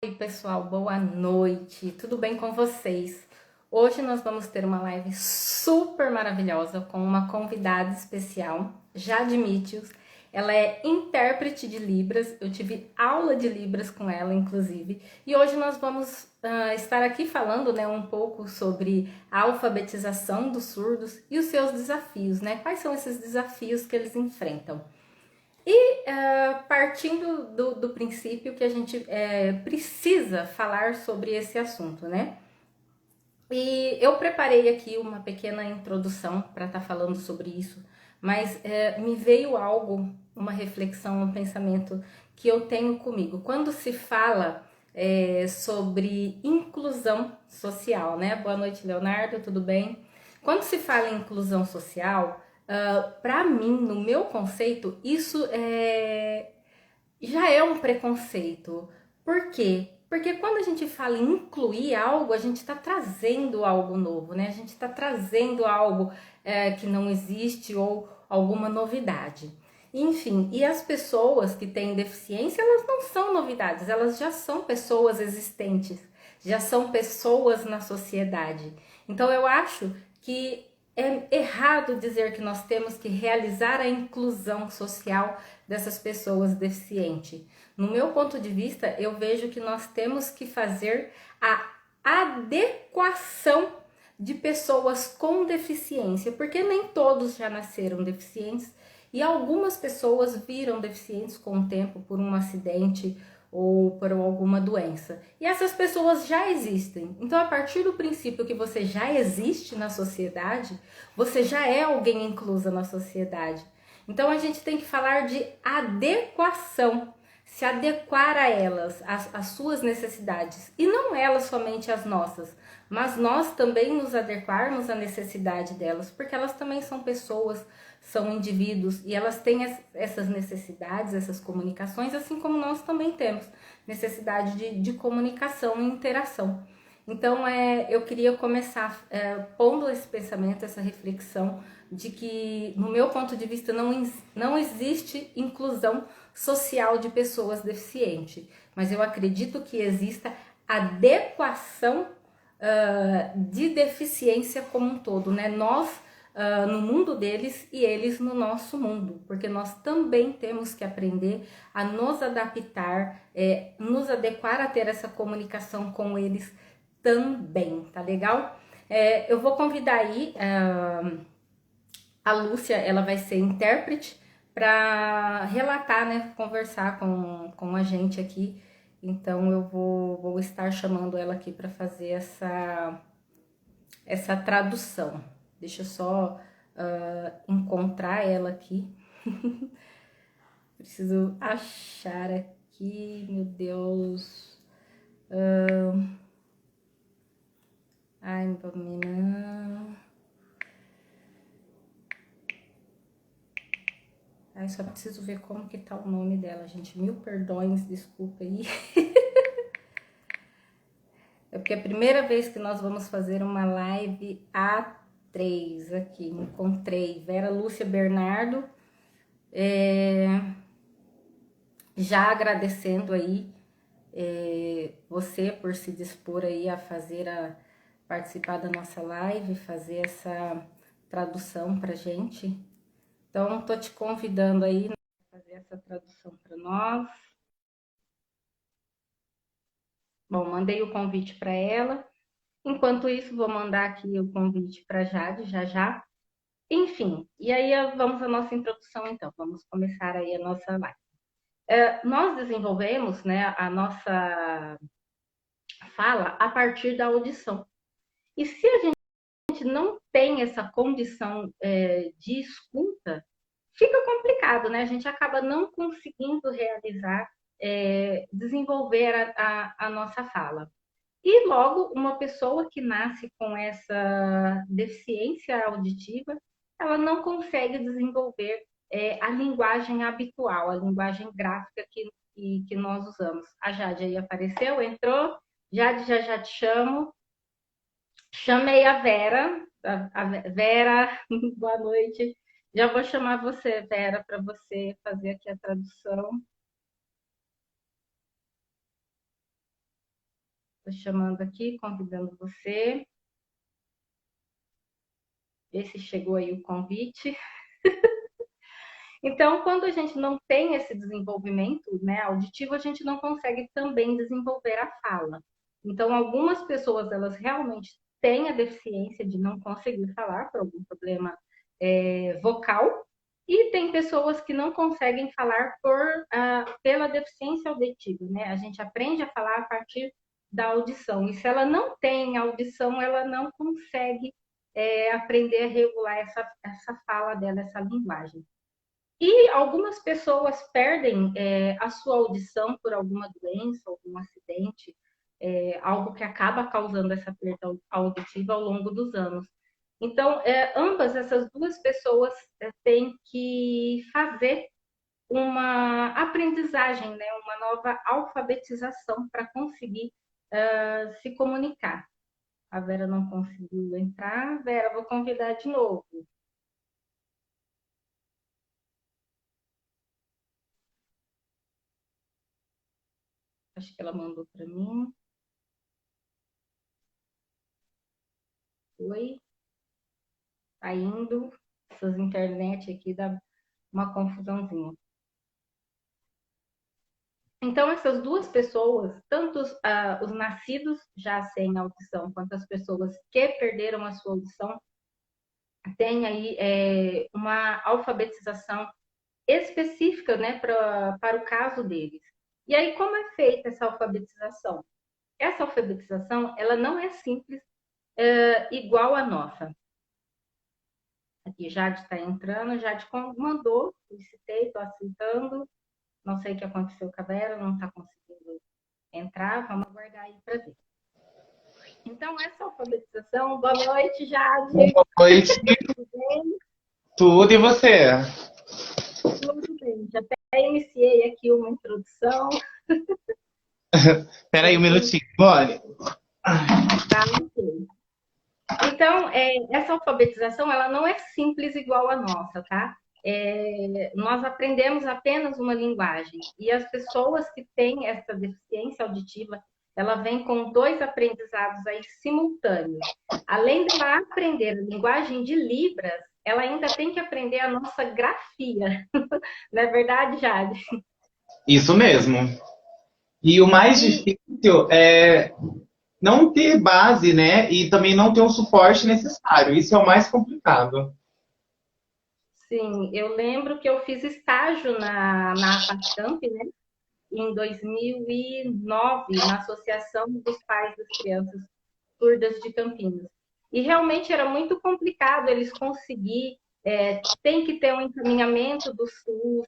Oi, pessoal, boa noite. Tudo bem com vocês? Hoje nós vamos ter uma live super maravilhosa com uma convidada especial, Jade Mitchell. Ela é intérprete de Libras. Eu tive aula de Libras com ela, inclusive. E hoje nós vamos estar aqui falando, né, um pouco sobre a alfabetização dos surdos e os seus desafios, né? Quais são esses desafios que eles enfrentam? Partindo do princípio que a gente precisa falar sobre esse assunto, né? E eu preparei aqui uma pequena introdução para estar falando sobre isso, mas me veio algo, uma reflexão, um pensamento que eu tenho comigo. Quando se fala sobre inclusão social, né? Boa noite, Leonardo, tudo bem? Quando se fala em inclusão social, para mim, no meu conceito, isso já é um preconceito. Por quê? Porque quando a gente fala em incluir algo, a gente está trazendo algo novo, né? A gente está trazendo algo que não existe ou alguma novidade. Enfim, e as pessoas que têm deficiência, elas não são novidades, elas já são pessoas existentes, já são pessoas na sociedade. Então eu acho que é errado dizer que nós temos que realizar a inclusão social dessas pessoas deficientes. No meu ponto de vista, eu vejo que nós temos que fazer a adequação de pessoas com deficiência, porque nem todos já nasceram deficientes e algumas pessoas viram deficientes com o tempo por um acidente ou por alguma doença. E essas pessoas já existem. Então, a partir do princípio que você já existe na sociedade, você já é alguém inclusa na sociedade. Então, a gente tem que falar de adequação, se adequar a elas, às suas necessidades. E não elas somente as nossas, mas nós também nos adequarmos à necessidade delas, porque elas também são pessoas, são indivíduos e elas têm essas necessidades, essas comunicações, assim como nós também temos necessidade de comunicação e interação. Então, eu queria começar pondo esse pensamento, essa reflexão de que, no meu ponto de vista, não existe inclusão social de pessoas deficientes, mas eu acredito que exista adequação de deficiência como um todo, né? Nós no mundo deles e eles no nosso mundo, porque nós também temos que aprender a nos adaptar, nos adequar a ter essa comunicação com eles também, tá legal? Eu vou convidar aí a Lúcia, ela vai ser intérprete para relatar, né, conversar com a gente aqui. Então eu vou estar chamando ela aqui para fazer essa tradução. Deixa eu só encontrar ela aqui. Preciso achar aqui, meu Deus. Ai, menina. Ai, só preciso ver como que tá o nome dela, gente. Mil perdões, desculpa aí. É porque é a primeira vez que nós vamos fazer uma live A3 aqui. Encontrei Vera Lúcia Bernardo. Já agradecendo aí você por se dispor aí a fazer participar da nossa live, fazer essa tradução pra gente. Então, tô te convidando aí, né, a fazer essa tradução para nós. Bom, mandei o convite para ela. Enquanto isso, vou mandar aqui o convite para Jade, já já. Enfim, e aí vamos à nossa introdução, então. Vamos começar aí a nossa live. Nós desenvolvemos, né, a nossa fala a partir da audição. E se a gente não tem essa condição de escuta, fica complicado, né? A gente acaba não conseguindo realizar, desenvolver a nossa fala. E logo, uma pessoa que nasce com essa deficiência auditiva, ela não consegue desenvolver a linguagem habitual, a linguagem gráfica que nós usamos. A Jade aí apareceu, entrou. Jade, já já te chamo. Chamei a Vera. A Vera, boa noite. Já vou chamar você, Vera, para você fazer aqui a tradução. Estou chamando aqui, convidando você. Ver se chegou aí o convite. Então, quando a gente não tem esse desenvolvimento, né, auditivo, a gente não consegue também desenvolver a fala. Então, algumas pessoas, elas realmente têm a deficiência de não conseguir falar por algum problema vocal, e tem pessoas que não conseguem falar pela deficiência auditiva, né? A gente aprende a falar a partir da audição, e se ela não tem audição, ela não consegue aprender a regular essa fala dela, essa linguagem. E algumas pessoas perdem a sua audição por alguma doença, algum acidente, algo que acaba causando essa perda auditiva ao longo dos anos. Então, ambas essas duas pessoas têm que fazer uma aprendizagem, né, uma nova alfabetização para conseguir se comunicar. A Vera não conseguiu entrar. Vera, vou convidar de novo. Acho que ela mandou para mim. Oi. Tá indo. Essas internet aqui dá uma confusãozinha. Então, essas duas pessoas, tanto os nascidos já sem audição, quanto as pessoas que perderam a sua audição, têm aí uma alfabetização específica, né, para o caso deles. E aí, como é feita essa alfabetização? Essa alfabetização, ela não é simples, igual a nossa. Aqui, Jade está entrando, Jade mandou, solicitei, estou aceitando. Não sei o que aconteceu com a Vera, não está conseguindo entrar, vamos aguardar aí para ver. Então, essa alfabetização, boa noite, Jade. Boa noite. Tudo bem? Tudo, e você? Tudo bem. Já até iniciei aqui uma introdução. Espera aí um minutinho, Mone. Tá, ok. Então, essa alfabetização, ela não é simples igual a nossa, tá? Nós aprendemos apenas uma linguagem, e as pessoas que têm essa deficiência auditiva, ela vem com dois aprendizados aí simultâneos. Além de ela aprender a linguagem de Libras, ela ainda tem que aprender a nossa grafia. Não é verdade, Jade? Isso mesmo. E o mais difícil é não ter base, né? E também não ter o suporte necessário. Isso é o mais complicado. Sim, eu lembro que eu fiz estágio na APACamp, né? Em 2009, na Associação dos Pais das Crianças Surdas de Campinas. E realmente era muito complicado eles conseguir, tem que ter um encaminhamento do SUS,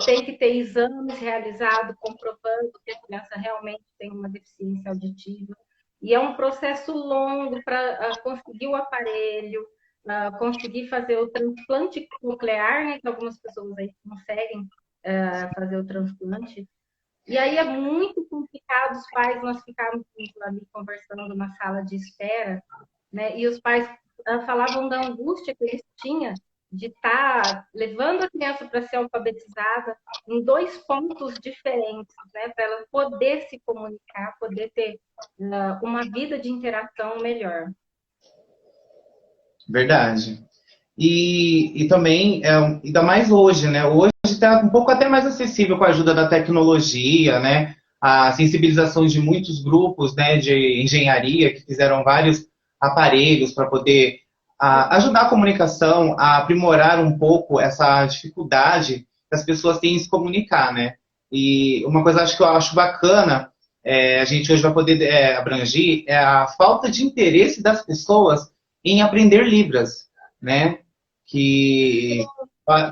tem que ter exames realizados comprovando que a criança realmente tem uma deficiência auditiva. E é um processo longo para conseguir o aparelho, conseguir fazer o transplante coclear, né, que algumas pessoas aí conseguem fazer o transplante. E aí é muito complicado, os pais, nós ficávamos ali conversando na sala de espera, né? E os pais falavam da angústia que eles tinham de estar levando a criança para ser alfabetizada em dois pontos diferentes, né? Para ela poder se comunicar, poder ter uma vida de interação melhor. Verdade. E também, ainda mais hoje, né? Hoje está um pouco até mais acessível com a ajuda da tecnologia, né? A sensibilização de muitos grupos, né, de engenharia que fizeram vários aparelhos para poder ajudar a comunicação, a aprimorar um pouco essa dificuldade que as pessoas têm em se comunicar, né? E uma coisa que eu acho bacana, a gente hoje vai poder abranger, é a falta de interesse das pessoas em aprender Libras, né? Que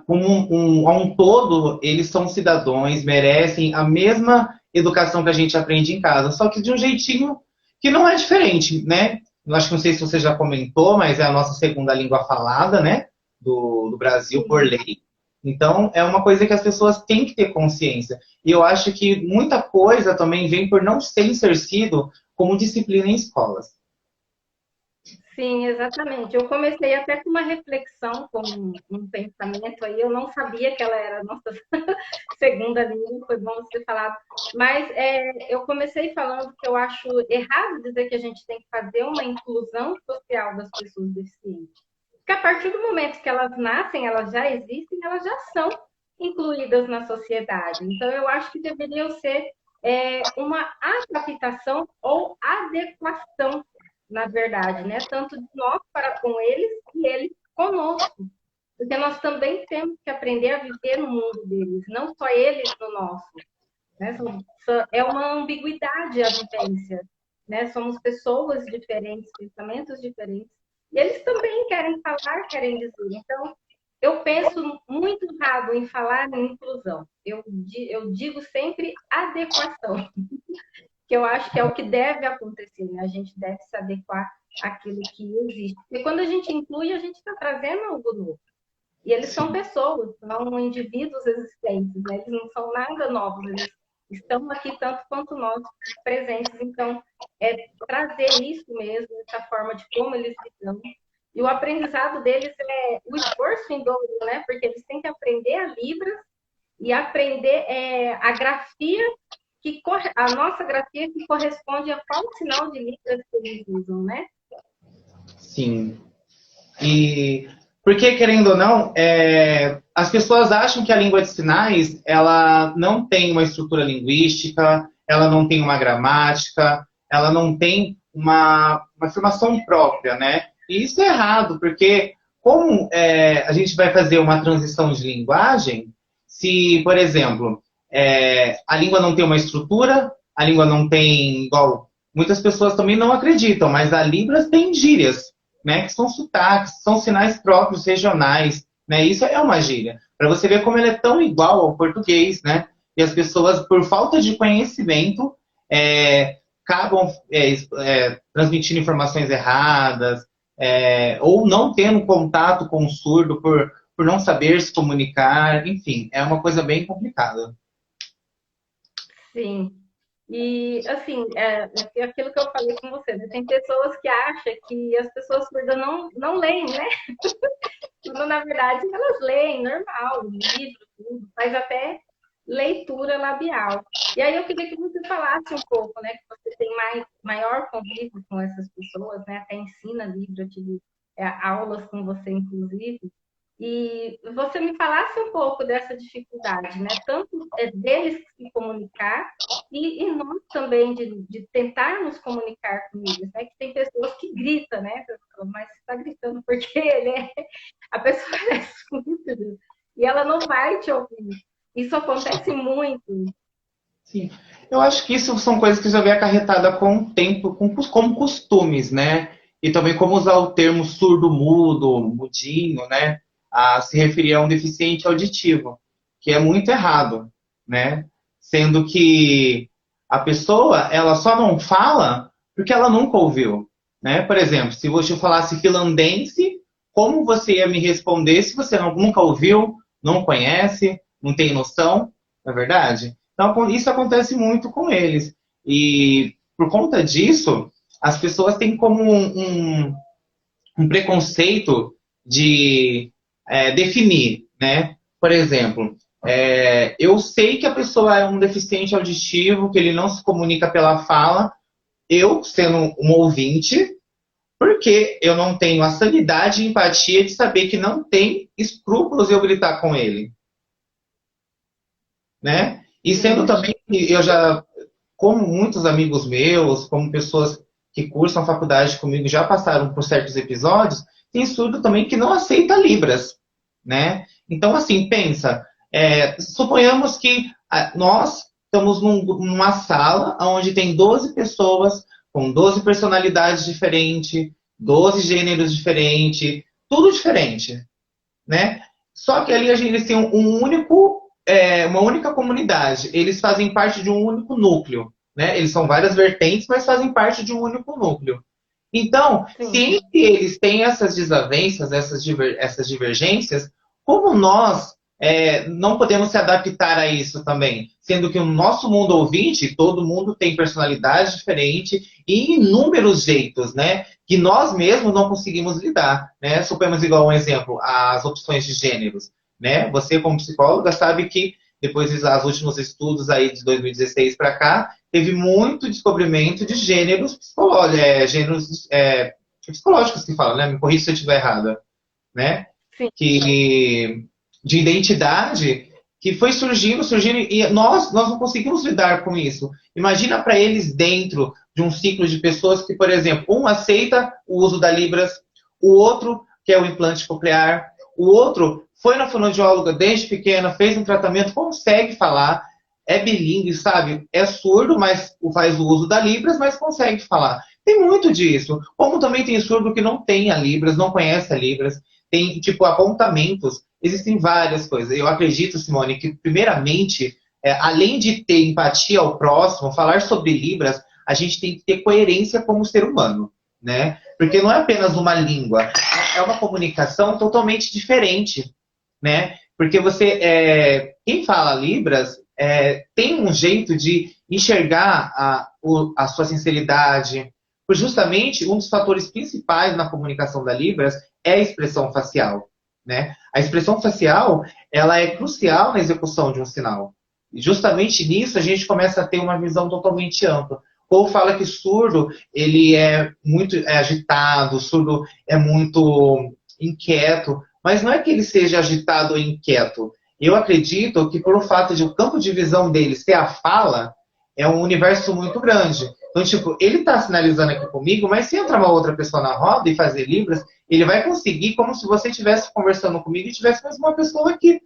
como a um todo, eles são cidadãos, merecem a mesma educação que a gente aprende em casa, só que de um jeitinho que não é diferente, né? Eu acho que não sei se você já comentou, mas é a nossa segunda língua falada, né? Do Brasil, por lei. Então, é uma coisa que as pessoas têm que ter consciência. E eu acho que muita coisa também vem por não ser exercido como disciplina em escolas. Sim, exatamente. Eu comecei até com uma reflexão, com um pensamento aí. Eu não sabia que ela era a nossa segunda língua, foi bom você falar. Mas eu comecei falando que eu acho errado dizer que a gente tem que fazer uma inclusão social das pessoas deficientes. Porque a partir do momento que elas nascem, elas já existem, elas já são incluídas na sociedade. Então, eu acho que deveriam ser uma adaptação ou adequação, na verdade, né? Tanto de nós para com eles e eles conosco. Porque nós também temos que aprender a viver no mundo deles, não só eles no nosso. Né? É uma ambiguidade a vivência. Né? Somos pessoas diferentes, pensamentos diferentes. E eles também querem falar, querem dizer. Então, eu penso muito errado em falar em inclusão. Eu digo sempre adequação, que eu acho que é o que deve acontecer. Né? A gente deve se adequar àquilo que existe. Porque quando a gente inclui, a gente está trazendo algo novo. E eles são Sim. pessoas, são indivíduos existentes, né? Eles não são nada novos, eles estão aqui tanto quanto nós presentes. Então, trazer isso mesmo, essa forma de como eles lidam. E o aprendizado deles é o esforço em dobro, né? Porque eles têm que aprender a Libras e aprender a grafia, a nossa grafia que corresponde a qual sinal de Libras que eles usam, né? Sim. E porque, querendo ou não, as pessoas acham que a língua de sinais ela não tem uma estrutura linguística, ela não tem uma gramática, ela não tem uma formação própria, né? E isso é errado, porque como a gente vai fazer uma transição de linguagem, se, por exemplo, a língua não tem uma estrutura, a língua não tem, igual, muitas pessoas também não acreditam, mas a Libras tem gírias, né, que são sotaques, são sinais próprios regionais, né? Isso é uma gíria. Para você ver como ele é tão igual ao português, né? E as pessoas, por falta de conhecimento, acabam transmitindo informações erradas, ou não tendo contato com o surdo por não saber se comunicar, enfim, é uma coisa bem complicada. Sim. E, assim, é aquilo que eu falei com você, né? Tem pessoas que acham que as pessoas surdas não leem, né? Quando, na verdade, elas leem, normal, livro, tudo, faz até leitura labial. E aí eu queria que você falasse um pouco, né? Que você tem maior convívio com essas pessoas, né? Até ensina livro, eu tive aulas com você, inclusive. E você me falasse um pouco dessa dificuldade, né? Tanto deles se comunicar e nós também de tentar nos comunicar com eles, né? Que tem pessoas que gritam, né? Mas você está gritando porque ele a pessoa é surda e ela não vai te ouvir. Isso acontece muito. Sim. Eu acho que isso são coisas que já vem acarretada com o tempo, como costumes, né? E também como usar o termo surdo-mudo, mudinho, né? A se referir a um deficiente auditivo, que é muito errado, né? Sendo que a pessoa, ela só não fala porque ela nunca ouviu, né? Por exemplo, se você falasse finlandês, como você ia me responder se você nunca ouviu, não conhece, não tem noção, não é verdade? Então, isso acontece muito com eles. E por conta disso, as pessoas têm como um preconceito de definir, né? Por exemplo, eu sei que a pessoa é um deficiente auditivo, que ele não se comunica pela fala, eu, sendo um ouvinte, porque eu não tenho a sanidade e empatia de saber que não tem escrúpulos eu gritar com ele, né? E sendo Sim, também, eu já, como muitos amigos meus, como pessoas que cursam faculdade comigo já passaram por certos episódios, tem surdo também que não aceita Libras, né? Então, assim, pensa, suponhamos que nós estamos numa sala onde tem 12 pessoas com 12 personalidades diferentes, 12 gêneros diferentes, tudo diferente, né? Só que ali a gente tem uma única comunidade. Eles fazem parte de um único núcleo, né? Eles são várias vertentes, mas fazem parte de um único núcleo. Então, se sim. entre eles têm essas desavenças, essas divergências, como nós não podemos se adaptar a isso também, sendo que o nosso mundo ouvinte, todo mundo tem personalidade diferente e inúmeros jeitos, né, que nós mesmos não conseguimos lidar, né? Suponhamos igual um exemplo, as opções de gêneros, né? Você como psicóloga sabe que depois dos últimos estudos aí de 2016 para cá, teve muito descobrimento de gêneros psicológicos, psicológicos que falam, né? Me corrija se eu estiver errada, né? Sim. Que de identidade que foi surgindo, e nós não conseguimos lidar com isso. Imagina para eles dentro de um ciclo de pessoas que, por exemplo, um aceita o uso da Libras, o outro quer o implante coclear, o outro foi na fonoaudióloga desde pequena, fez um tratamento, consegue falar, é bilíngue, sabe? É surdo, mas faz o uso da Libras, mas consegue falar. Tem muito disso. Como também tem surdo que não tem a Libras, não conhece a Libras, tem, tipo, apontamentos. Existem várias coisas. Eu acredito, Simone, que, primeiramente, além de ter empatia ao próximo, falar sobre Libras, a gente tem que ter coerência como ser humano, né? Porque não é apenas uma língua, é uma comunicação totalmente diferente, né? Porque quem fala Libras tem um jeito de enxergar a sua sinceridade, por justamente um dos fatores principais na comunicação da Libras é a expressão facial, né? A expressão facial, ela é crucial na execução de um sinal. E justamente nisso a gente começa a ter uma visão totalmente ampla. Ou fala que surdo, ele é muito agitado, surdo é muito inquieto, mas não é que ele seja agitado ou inquieto. Eu acredito que por o fato de o campo de visão dele ser a fala, é um universo muito grande. Então, tipo, ele está sinalizando aqui comigo, mas se entrar uma outra pessoa na roda e fazer Libras, ele vai conseguir como se você estivesse conversando comigo e tivesse mais uma pessoa aqui.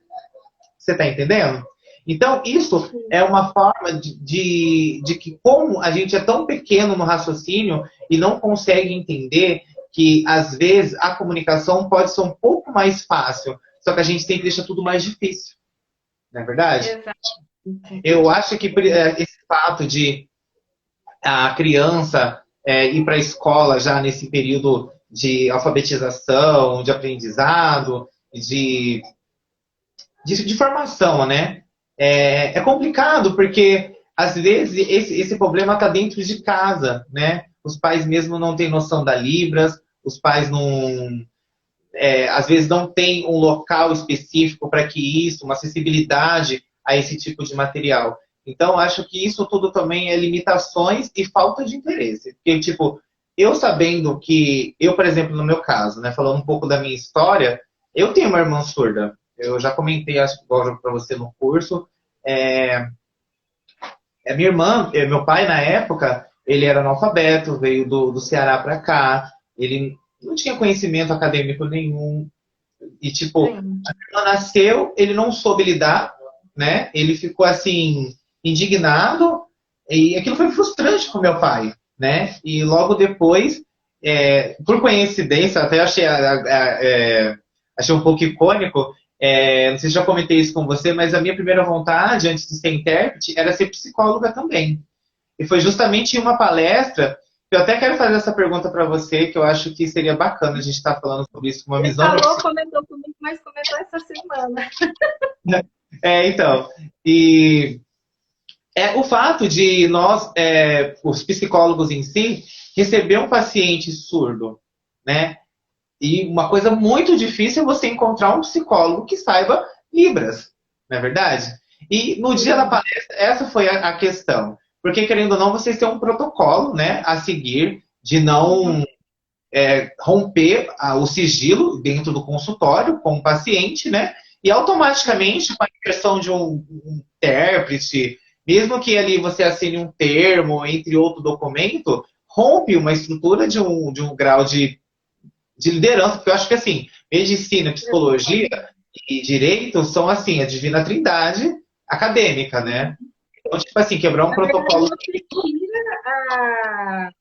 Você está entendendo? Então, isso é uma forma de que, como a gente é tão pequeno no raciocínio e não consegue entender que, às vezes, a comunicação pode ser um pouco mais fácil, só que a gente tem que deixar tudo mais difícil. Não é verdade? Exato. Eu acho que esse fato de a criança ir para a escola já nesse período de alfabetização, de aprendizado, de, de formação, né? É complicado porque às vezes esse problema está dentro de casa, né? Os pais mesmo não têm noção da Libras, os pais não, às vezes não têm um local específico para que isso, uma acessibilidade a esse tipo de material. Então, acho que isso tudo também é limitações e falta de interesse. Porque, tipo, eu sabendo que, eu, por exemplo, no meu caso, né, falando um pouco da minha história, eu tenho uma irmã surda. Eu já comentei, acho que para você no curso. É, minha irmã, meu pai, na época, ele era analfabeto, veio do Ceará para cá, ele não tinha conhecimento acadêmico nenhum. E, tipo, Sim. ela nasceu, ele não soube lidar, né? Ele ficou, assim, indignado, e aquilo foi frustrante para o meu pai, né? E logo depois, por coincidência, até achei um pouco icônico, não sei se já comentei isso com você, mas a minha primeira vontade, antes de ser intérprete, era ser psicóloga também. E foi justamente em uma palestra que eu até quero fazer essa pergunta para você, que eu acho que seria bacana a gente estar falando sobre isso, uma Você visão. falou, comentou comigo, mas comentou essa semana. Então, e o fato de nós, os psicólogos em si, receber um paciente surdo, né? E uma coisa muito difícil é você encontrar um psicólogo que saiba Libras, não é verdade? E no dia da palestra, essa foi a questão. Porque, querendo ou não, vocês têm um protocolo, né, a seguir de não romper o sigilo dentro do consultório com o paciente, né? E automaticamente, com a inserção de um intérprete, mesmo que ali você assine um termo, entre outro documento, rompe uma estrutura de um grau de liderança, porque eu acho que assim, medicina, psicologia e direito são assim, a divina trindade acadêmica, né? Então, tipo assim, quebrar um Na verdade, protocolo. você tira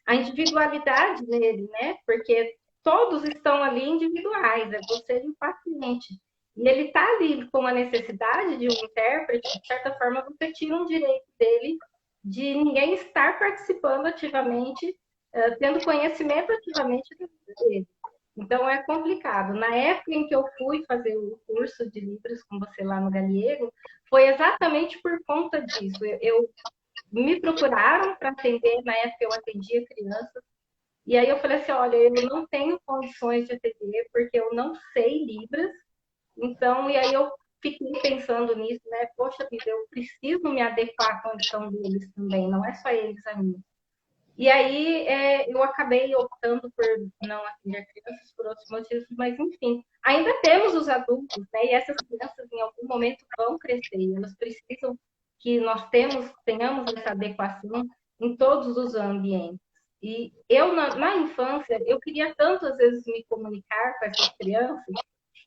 a individualidade dele, né? Porque todos estão ali individuais, é você e o paciente. E ele está ali com a necessidade de um intérprete, de certa forma, você tira um direito dele de ninguém estar participando ativamente, tendo conhecimento ativamente da vida dele. Então é complicado. Na época em que eu fui fazer o curso de Libras com você lá no Galiego, foi exatamente por conta disso. Me procuraram para atender, na época eu atendia crianças, e aí eu falei assim, olha, eu não tenho condições de atender porque eu não sei Libras, então, e aí eu fiquei pensando nisso, né? Poxa vida, eu preciso me adequar à condição deles também, não é só eles a mim. E aí eu acabei optando por não atender crianças por outros motivos, mas enfim, ainda temos os adultos, né? E essas crianças em algum momento vão crescer, e elas precisam que nós tenhamos essa adequação em todos os ambientes. E eu, na infância, eu queria tanto, às vezes, me comunicar com essas crianças,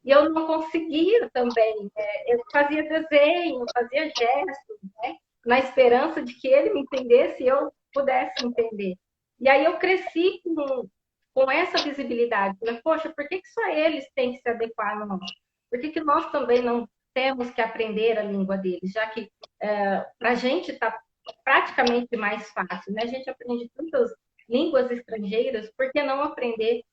e eu não conseguia também. Eu fazia desenho, fazia gestos, né? Na esperança de que ele me entendesse e eu pudesse entender. E aí eu cresci com essa visibilidade. Falei, poxa, por que só eles têm que se adequar a nós? Por que nós também não temos que aprender a língua deles? Já que para a gente está praticamente mais fácil, né? A gente aprende tantas línguas estrangeiras, por que não aprender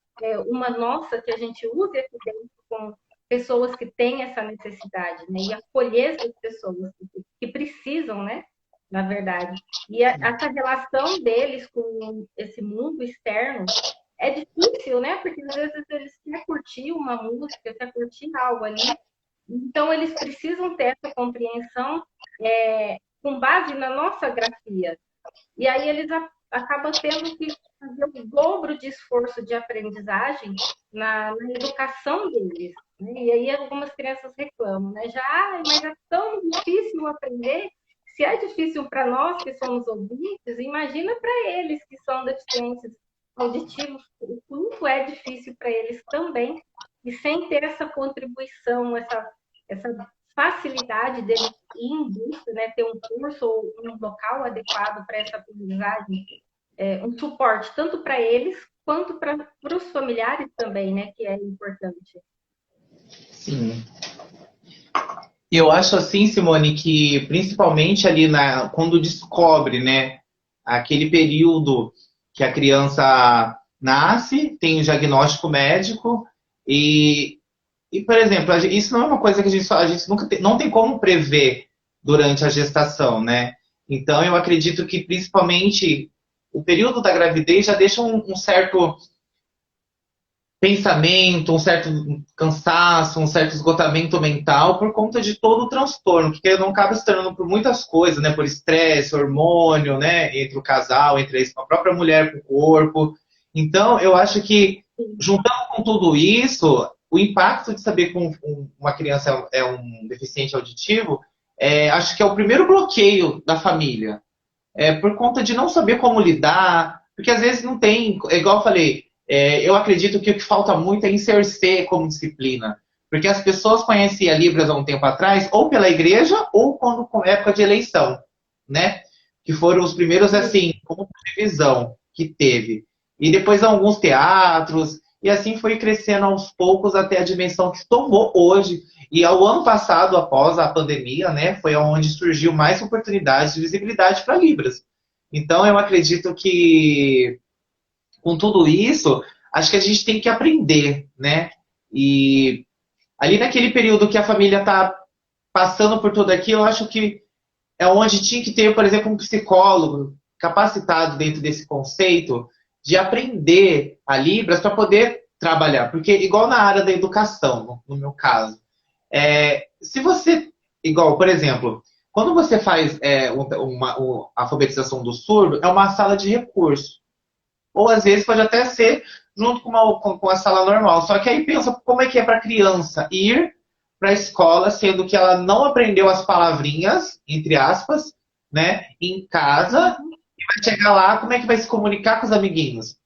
uma nossa que a gente use aqui dentro com pessoas que têm essa necessidade, né? E acolher essas pessoas que precisam, né? Na verdade. E essa relação deles com esse mundo externo é difícil, né? Porque às vezes eles querem curtir uma música, querem curtir algo ali. Então, eles precisam ter essa compreensão com base na nossa grafia. E aí eles acabam tendo que fazer o dobro de esforço de aprendizagem na educação deles. Né? E aí algumas crianças reclamam, né? Já, mas é tão difícil aprender. Se é difícil para nós que somos ouvintes, imagina para eles que são deficientes auditivos, o quanto é difícil para eles também. E sem ter essa contribuição, essa facilidade deles ir em busca, né, ter um curso ou um local adequado para essa aprendizagem, um suporte tanto para eles quanto para os familiares também, né, que é importante. Sim. Eu acho assim, Simone, que principalmente ali quando descobre, né, aquele período que a criança nasce, tem o diagnóstico médico e por exemplo, isso não é uma coisa que a gente nunca não tem como prever durante a gestação, né? Então eu acredito que principalmente o período da gravidez já deixa um certo pensamento, um certo cansaço, um certo esgotamento mental por conta de todo o transtorno, porque não acaba se tornando por muitas coisas, né? Por estresse, hormônio, né? Entre o casal, entre a própria mulher com o corpo. Então, eu acho que, juntando com tudo isso, o impacto de saber que uma criança é um deficiente auditivo, acho que é o primeiro bloqueio da família. Por conta de não saber como lidar, porque às vezes não tem, igual eu falei, eu acredito que o que falta muito é insercer como disciplina. Porque as pessoas conhecem a Libras há um tempo atrás, ou pela igreja, ou quando com época de eleição, né? Que foram os primeiros, assim, como televisão que teve. E depois alguns teatros, e assim foi crescendo aos poucos até a dimensão que tomou hoje. E ao ano passado, após a pandemia, né, foi onde surgiu mais oportunidades de visibilidade para Libras. Então eu acredito que com tudo isso, acho que a gente tem que aprender, né? E ali naquele período que a família está passando por tudo aquilo, eu acho que é onde tinha que ter, por exemplo, um psicólogo capacitado dentro desse conceito de aprender a Libras para poder trabalhar. Porque, igual na área da educação, no meu caso, se você, igual, por exemplo, quando você faz uma alfabetização do surdo, é uma sala de recurso. Ou às vezes pode até ser junto com a sala normal. Só que aí pensa como é que é para a criança ir para a escola, sendo que ela não aprendeu as palavrinhas, entre aspas, né, em casa, e vai chegar lá, como é que vai se comunicar com os amiguinhos?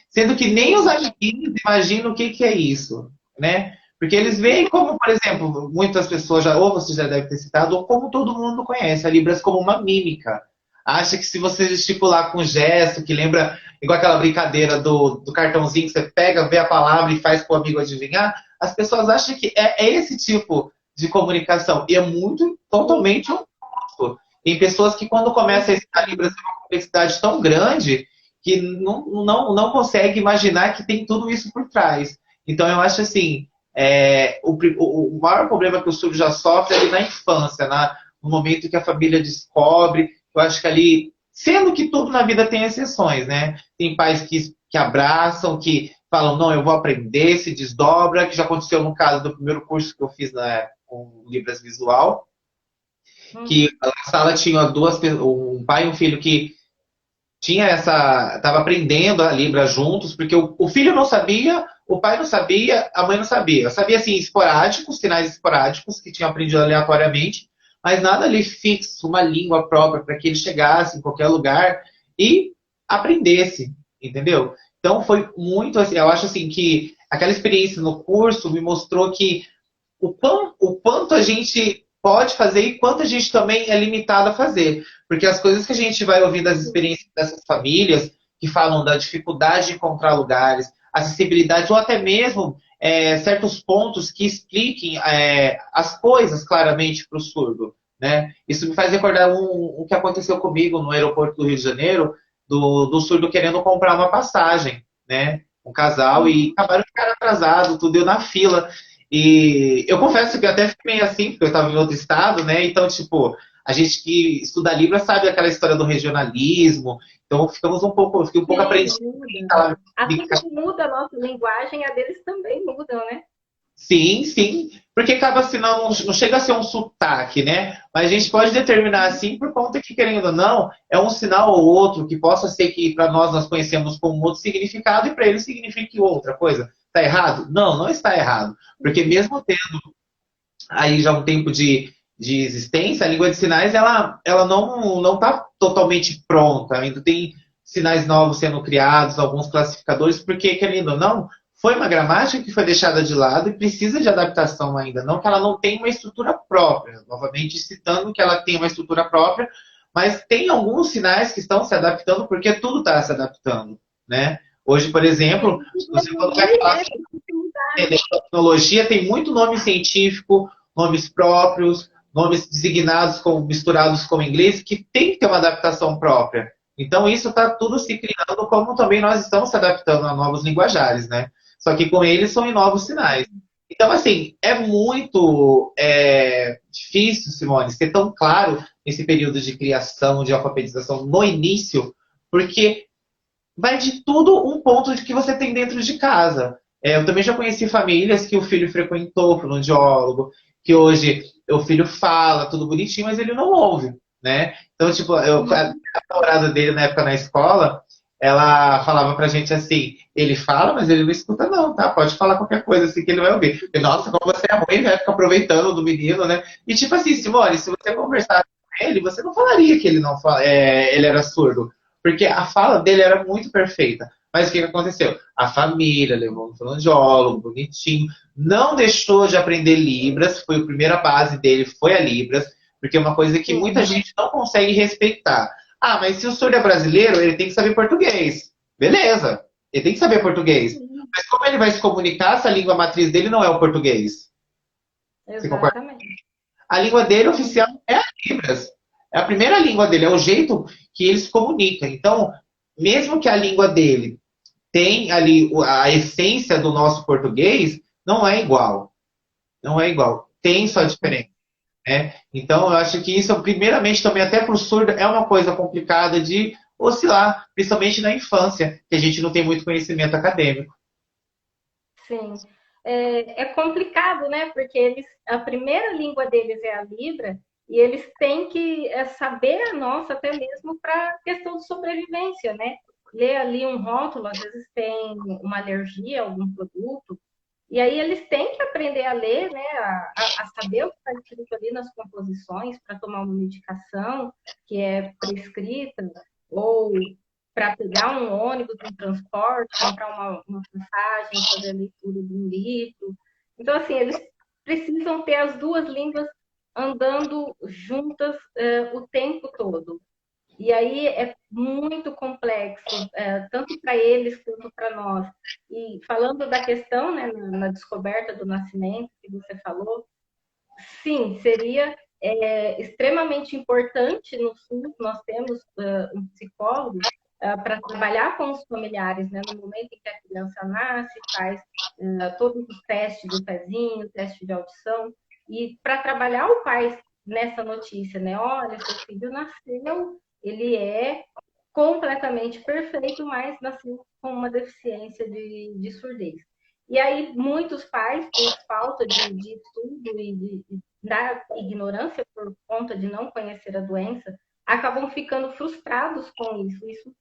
Sendo que nem os amiguinhos imaginam o que, que é isso, né? Porque eles veem como, por exemplo, muitas pessoas já, ou você já deve ter citado, ou como todo mundo conhece, a Libras como uma mímica. Acha que se você gesticular com gesto, que lembra, igual aquela brincadeira do cartãozinho que você pega, vê a palavra e faz para o amigo adivinhar, as pessoas acham que é esse tipo de comunicação. E é muito, totalmente oposto. Tem pessoas que quando começam a estudar Libras tem uma complexidade tão grande que não consegue imaginar que tem tudo isso por trás. Então, eu acho assim, o maior problema que o surdo já sofre é ali na infância, no momento que a família descobre. Eu acho que ali, sendo que tudo na vida tem exceções, né? Tem pais que abraçam, que falam, não, eu vou aprender, se desdobra, que já aconteceu no caso do primeiro curso que eu fiz com Libras Visual, que Uhum. a sala tinha um pai e um filho que estava aprendendo a Libra juntos, porque o filho não sabia, o pai não sabia, a mãe não sabia. Eu sabia assim, esporádicos, sinais esporádicos que tinham aprendido aleatoriamente, mas nada ali fixo, uma língua própria para que ele chegasse em qualquer lugar e aprendesse, entendeu? Então foi muito assim, eu acho assim que aquela experiência no curso me mostrou que o quanto a gente pode fazer e quanto a gente também é limitado a fazer. Porque as coisas que a gente vai ouvir das experiências dessas famílias, que falam da dificuldade de encontrar lugares, acessibilidade, ou até mesmo certos pontos que expliquem as coisas claramente para o surdo. Né? Isso me faz recordar o que aconteceu comigo no aeroporto do Rio de Janeiro, do surdo querendo comprar uma passagem, né? Um casal, e Uhum. acabaram de ficar atrasado, tudo deu na fila. E eu confesso que eu até fiquei meio assim, porque eu estava em outro estado, né? Então, tipo, a gente que estuda Libras sabe aquela história do regionalismo, então eu fiquei um pouco Sim, apreensivo em muda. falar. Assim como muda a nossa linguagem, a deles também muda, né? Sim, sim, porque acaba assim, não chega a ser um sotaque, né? Mas a gente pode determinar assim por conta que, querendo ou não, é um sinal ou outro que possa ser que para nós conhecemos como um outro significado e para eles signifique outra coisa. Está errado? Não, não está errado. Porque mesmo aí já um tempo de existência, a língua de sinais ela não está totalmente pronta, ainda tem sinais novos sendo criados, alguns classificadores, porque, querendo ou não, foi uma gramática que foi deixada de lado e precisa de adaptação ainda, não que ela não tenha uma estrutura própria, novamente citando que ela tem uma estrutura própria, mas tem alguns sinais que estão se adaptando porque tudo está se adaptando, né? Hoje, por exemplo, Tem se que você colocar evoluir, né? Tem que mudar. tecnologia, tem muito nome científico, nomes próprios, nomes designados misturados com inglês, que tem que ter uma adaptação própria. Então, isso está tudo se criando, como também nós estamos se adaptando a novos linguajares, né? Só que com eles são em novos sinais. Então, assim, é muito difícil, Simone, ser tão claro nesse período de criação, de alfabetização no início, porque vai de tudo um ponto de que você tem dentro de casa. Eu também já conheci famílias que o filho frequentou para um fonoaudiólogo, que hoje o filho fala tudo bonitinho, mas ele não ouve, né? Então, tipo, a Uhum. namorada dele na época na escola, ela falava pra gente assim, ele fala, mas ele não escuta não, tá? Pode falar qualquer coisa assim que ele vai ouvir. E, nossa, como você é ruim, vai ficar aproveitando do menino, né? E tipo assim, Simone, se você conversasse com ele, você não falaria que ele não ele era surdo, porque a fala dele era muito perfeita. Mas o que aconteceu? A família levou um fonoaudiólogo, bonitinho, não deixou de aprender Libras, foi a primeira base dele, foi a Libras, porque é uma coisa que muita Sim. gente não consegue respeitar. Ah, mas se o surdo é brasileiro, ele tem que saber português. Beleza, ele tem que saber português. Sim, Mas como ele vai se comunicar se a língua matriz dele não é o português? Você concorda? exatamente. A língua dele oficial Uhum. é a Libras. É a primeira língua dele, é o jeito que ele se comunica. Então, mesmo que a língua dele tem ali a essência do nosso português, não é igual. Não é igual. Tem sua diferença. Né? Então, eu acho que isso, primeiramente, também até para o surdo, é uma coisa complicada de oscilar, principalmente na infância, que a gente não tem muito conhecimento acadêmico. Sim. É complicado, né? Porque a primeira língua deles é a Libra e eles têm que saber a nossa até mesmo para questão de sobrevivência, né? Ler ali um rótulo, às vezes tem uma alergia a algum produto, e aí eles têm que aprender a ler, né? A saber o que está escrito ali nas composições para tomar uma medicação que é prescrita, ou para pegar um ônibus, um transporte, comprar uma passagem, fazer a leitura de um livro. Então, assim, eles precisam ter as duas línguas andando juntas o tempo todo. E aí é muito complexo, tanto para eles quanto para nós. E falando da questão, né, na descoberta do nascimento que você falou, sim, seria extremamente importante no SUS, nós temos um psicólogo para trabalhar com os familiares, né? No momento em que a criança nasce, faz todos os testes do pezinho, teste de audição, e para trabalhar o pai nessa notícia, né? Olha, seu filho nasceu, ele é completamente perfeito, mas nasceu com uma deficiência de surdez. E aí, muitos pais, por falta de estudo e da ignorância, por conta de não conhecer a doença, acabam ficando frustrados com isso. Isso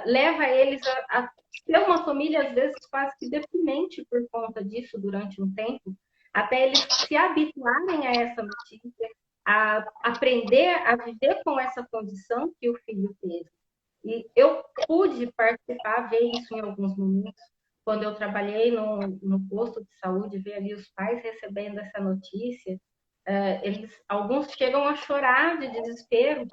leva eles a ter uma família, às vezes, quase que deprimente por conta disso durante um tempo, até eles se habituarem a essa notícia, a aprender a viver com essa condição que o filho teve. E eu pude participar, ver isso em alguns momentos, quando eu trabalhei no posto de saúde, ver ali os pais recebendo essa notícia. Alguns chegam a chorar de desespero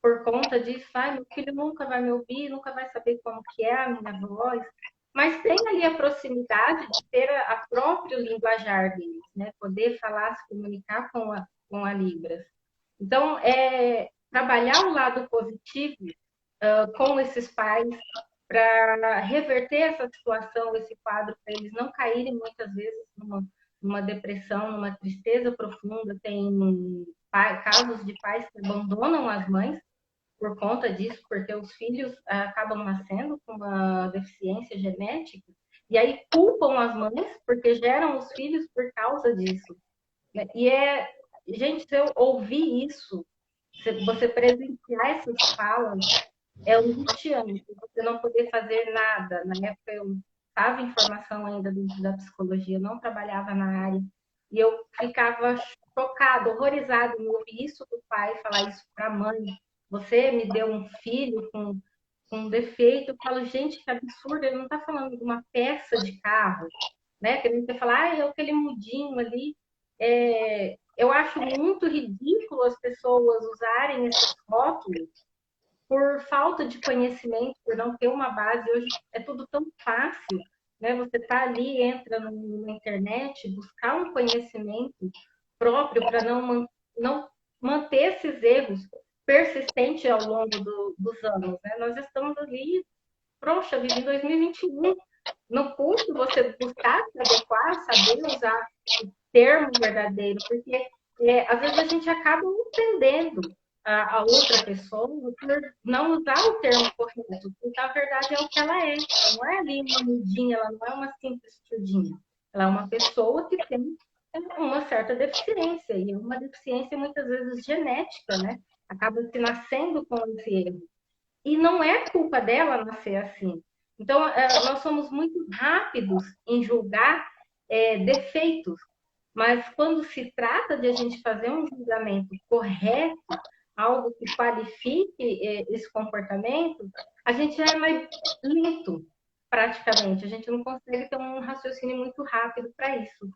por conta disso. Ai, meu filho nunca vai me ouvir, nunca vai saber como que é a minha voz. Mas tem ali a proximidade de ter a própria linguajar deles, né? Poder falar, se comunicar com a Libras. Então, trabalhar o lado positivo com esses pais para reverter essa situação, esse quadro, para eles não caírem muitas vezes numa depressão, numa tristeza profunda. Tem casos de pais que abandonam as mães por conta disso, porque os filhos acabam nascendo com uma deficiência genética e aí culpam as mães porque geram os filhos por causa disso. E gente, se eu ouvir isso, se você presenciar essas falas, é angustiante, você não poder fazer nada. Na época eu estava em formação ainda dentro da psicologia, não trabalhava na área, e eu ficava chocada, horrorizada em ouvir isso do pai, falar isso para a mãe. Você me deu um filho com um defeito. Eu falo, gente, que absurdo, ele não está falando de uma peça de carro, né? Que a gente vai falar, é aquele mudinho ali. Eu acho muito ridículo as pessoas usarem esses rótulos por falta de conhecimento, por não ter uma base. Hoje é tudo tão fácil, né? Você tá ali, entra na internet, buscar um conhecimento próprio para não manter esses erros persistentes ao longo dos anos, né? Nós estamos ali, poxa, vive em 2021. Não custa você buscar se adequar, saber usar o termo verdadeiro, porque às vezes a gente acaba entendendo a outra pessoa por não usar o termo correto, porque a verdade é o que ela é. Ela não é ali uma mudinha, ela não é uma simples surdinha. Ela é uma pessoa que tem uma certa deficiência, e uma deficiência muitas vezes genética, né? Acaba se nascendo com esse erro. E não é culpa dela nascer assim. Então, nós somos muito rápidos em julgar defeitos, mas quando se trata de a gente fazer um julgamento correto, algo que qualifique esse comportamento, a gente é mais lento, praticamente. A gente não consegue ter um raciocínio muito rápido para isso.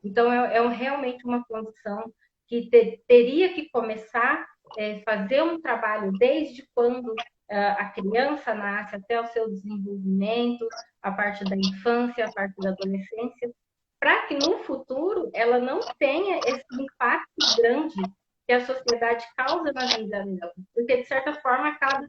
Então, realmente uma condição que teria que começar a fazer um trabalho desde quando a criança nasce até o seu desenvolvimento, a parte da infância, a parte da adolescência, para que no futuro ela não tenha esse impacto grande que a sociedade causa na vida dela, porque de certa forma acaba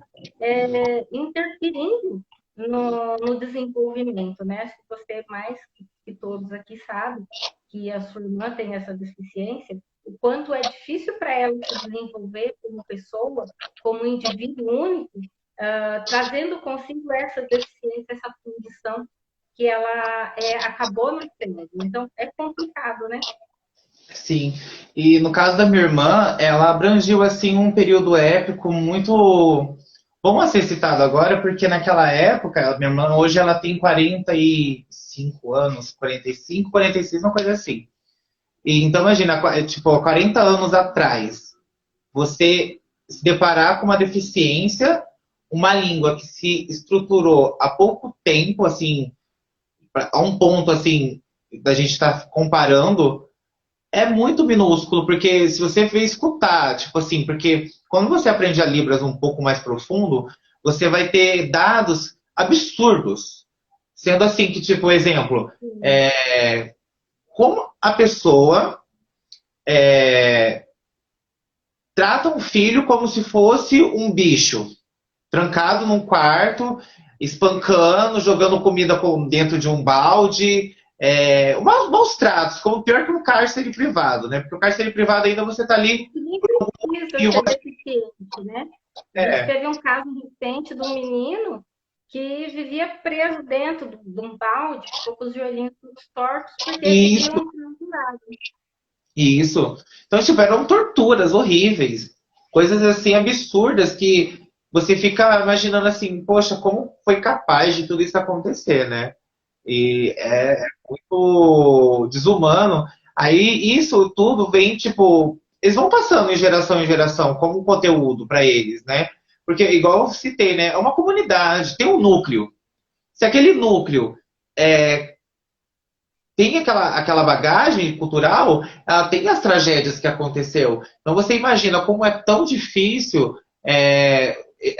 interferindo no desenvolvimento, né? Acho que você mais que todos aqui sabe que a sua irmã tem essa deficiência, o quanto é difícil para ela se desenvolver como pessoa, como indivíduo único, trazendo consigo essa deficiência, essa condição que ela acabou nascendo. Então, é complicado, né? Sim. E no caso da minha irmã, ela abrangiu assim um período épico muito bom a ser citado agora, porque naquela época, a minha irmã hoje ela tem 45 anos, 45, 46, uma coisa assim. E, então imagina, tipo, 40 anos atrás, você se deparar com uma deficiência, uma língua que se estruturou há pouco tempo, assim, a um ponto assim, da gente estar comparando, é muito minúsculo, porque se você for escutar, tipo assim, porque quando você aprende a Libras um pouco mais profundo, você vai ter dados absurdos. Sendo assim que, tipo, exemplo, como a pessoa trata um filho como se fosse um bicho. trancado num quarto, espancando, jogando comida dentro de um balde, maus tratos, como pior que um cárcere privado, né? Porque o cárcere privado ainda você tá ali E nem e precisa ser deficiente, né? A gente é, teve um caso recente de um menino que vivia preso dentro de um balde, ficou com os joelhinhos todos tortos, porque vivia isso, um torturado. isso. Então, tipo, eram torturas horríveis, coisas assim absurdas que você fica imaginando assim, poxa, como foi capaz de tudo isso acontecer, né? E é muito desumano. Aí isso tudo vem, tipo, eles vão passando em geração como um conteúdo para eles, né? Porque, igual eu citei, né? É uma comunidade, tem um núcleo. Se aquele núcleo tem aquela bagagem cultural, ela tem as tragédias que aconteceu. Então você imagina como é tão difícil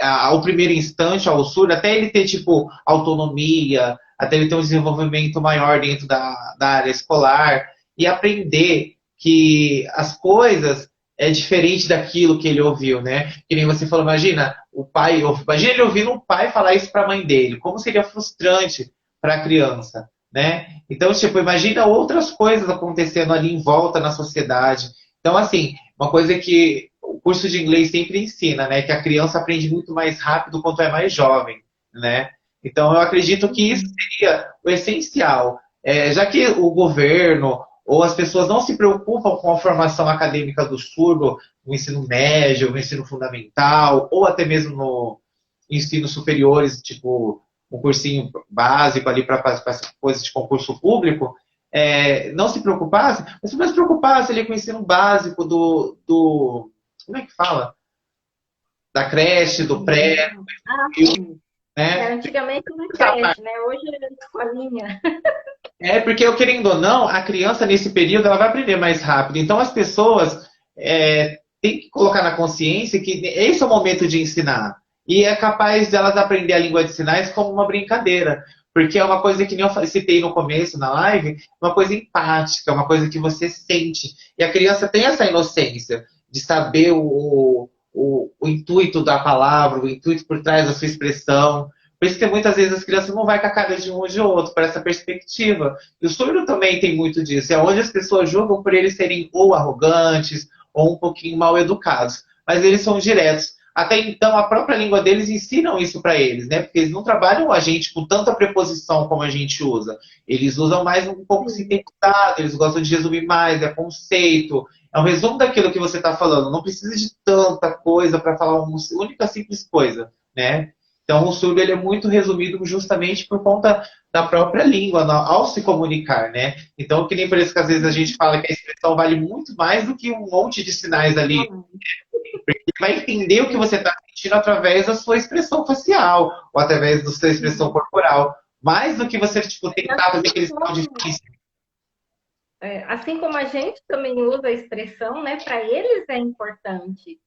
ao primeiro instante, ao surdo, até ele ter tipo autonomia, até ele ter um desenvolvimento maior dentro da área escolar e aprender que as coisas é diferente daquilo que ele ouviu, né? Que nem você falou, imagina o pai, imagina ele ouvindo um pai falar isso para a mãe dele, como seria frustrante para a criança, né? Então, tipo, imagina outras coisas acontecendo ali em volta na sociedade. Então, assim, uma coisa que o curso de inglês sempre ensina, né? Que a criança aprende muito mais rápido quanto é mais jovem, né? Então, eu acredito que isso seria o essencial. Já que o governo ou as pessoas não se preocupam com a formação acadêmica do surdo no ensino médio, no ensino fundamental, ou até mesmo no ensino superiores, tipo um cursinho básico ali para coisas de concurso público, não se preocupasse, mas se preocupasse ali com o ensino básico como é que fala? Da creche, do pré, Ah, sim. né? Antigamente era creche, né? Hoje é escolinha. Porque, eu querendo ou não, a criança nesse período ela vai aprender mais rápido. Então, as pessoas têm que colocar na consciência que esse é o momento de ensinar. E é capaz delas aprender a língua de sinais como uma brincadeira. Porque é uma coisa que nem eu citei no começo, na live, uma coisa empática, uma coisa que você sente. E a criança tem essa inocência de saber o intuito da palavra, o intuito por trás da sua expressão. Por isso que muitas vezes as crianças não vai com a cara de um ou de outro, para essa perspectiva. E o surdo também tem muito disso. É onde as pessoas julgam por eles serem ou arrogantes ou um pouquinho mal educados. Mas eles são diretos. Até então, a própria língua deles ensinam isso para eles, né? Porque eles não trabalham a gente com tanta preposição como a gente usa. Eles usam mais um pouco sintetizado, eles gostam de resumir mais, é conceito. É um resumo daquilo que você está falando. Não precisa de tanta coisa para falar uma única simples coisa, né? Então, o surdo ele é muito resumido justamente por conta da própria língua, ao se comunicar, né? Então, que nem por isso que às vezes a gente fala que a expressão vale muito mais do que um monte de sinais ali. Porque vai entender o que você está sentindo através da sua expressão facial, ou através da sua expressão corporal. Mais do que você, tipo, tentar fazer aquele sinal difícil. Assim como a gente também usa a expressão, né? Para eles é importante.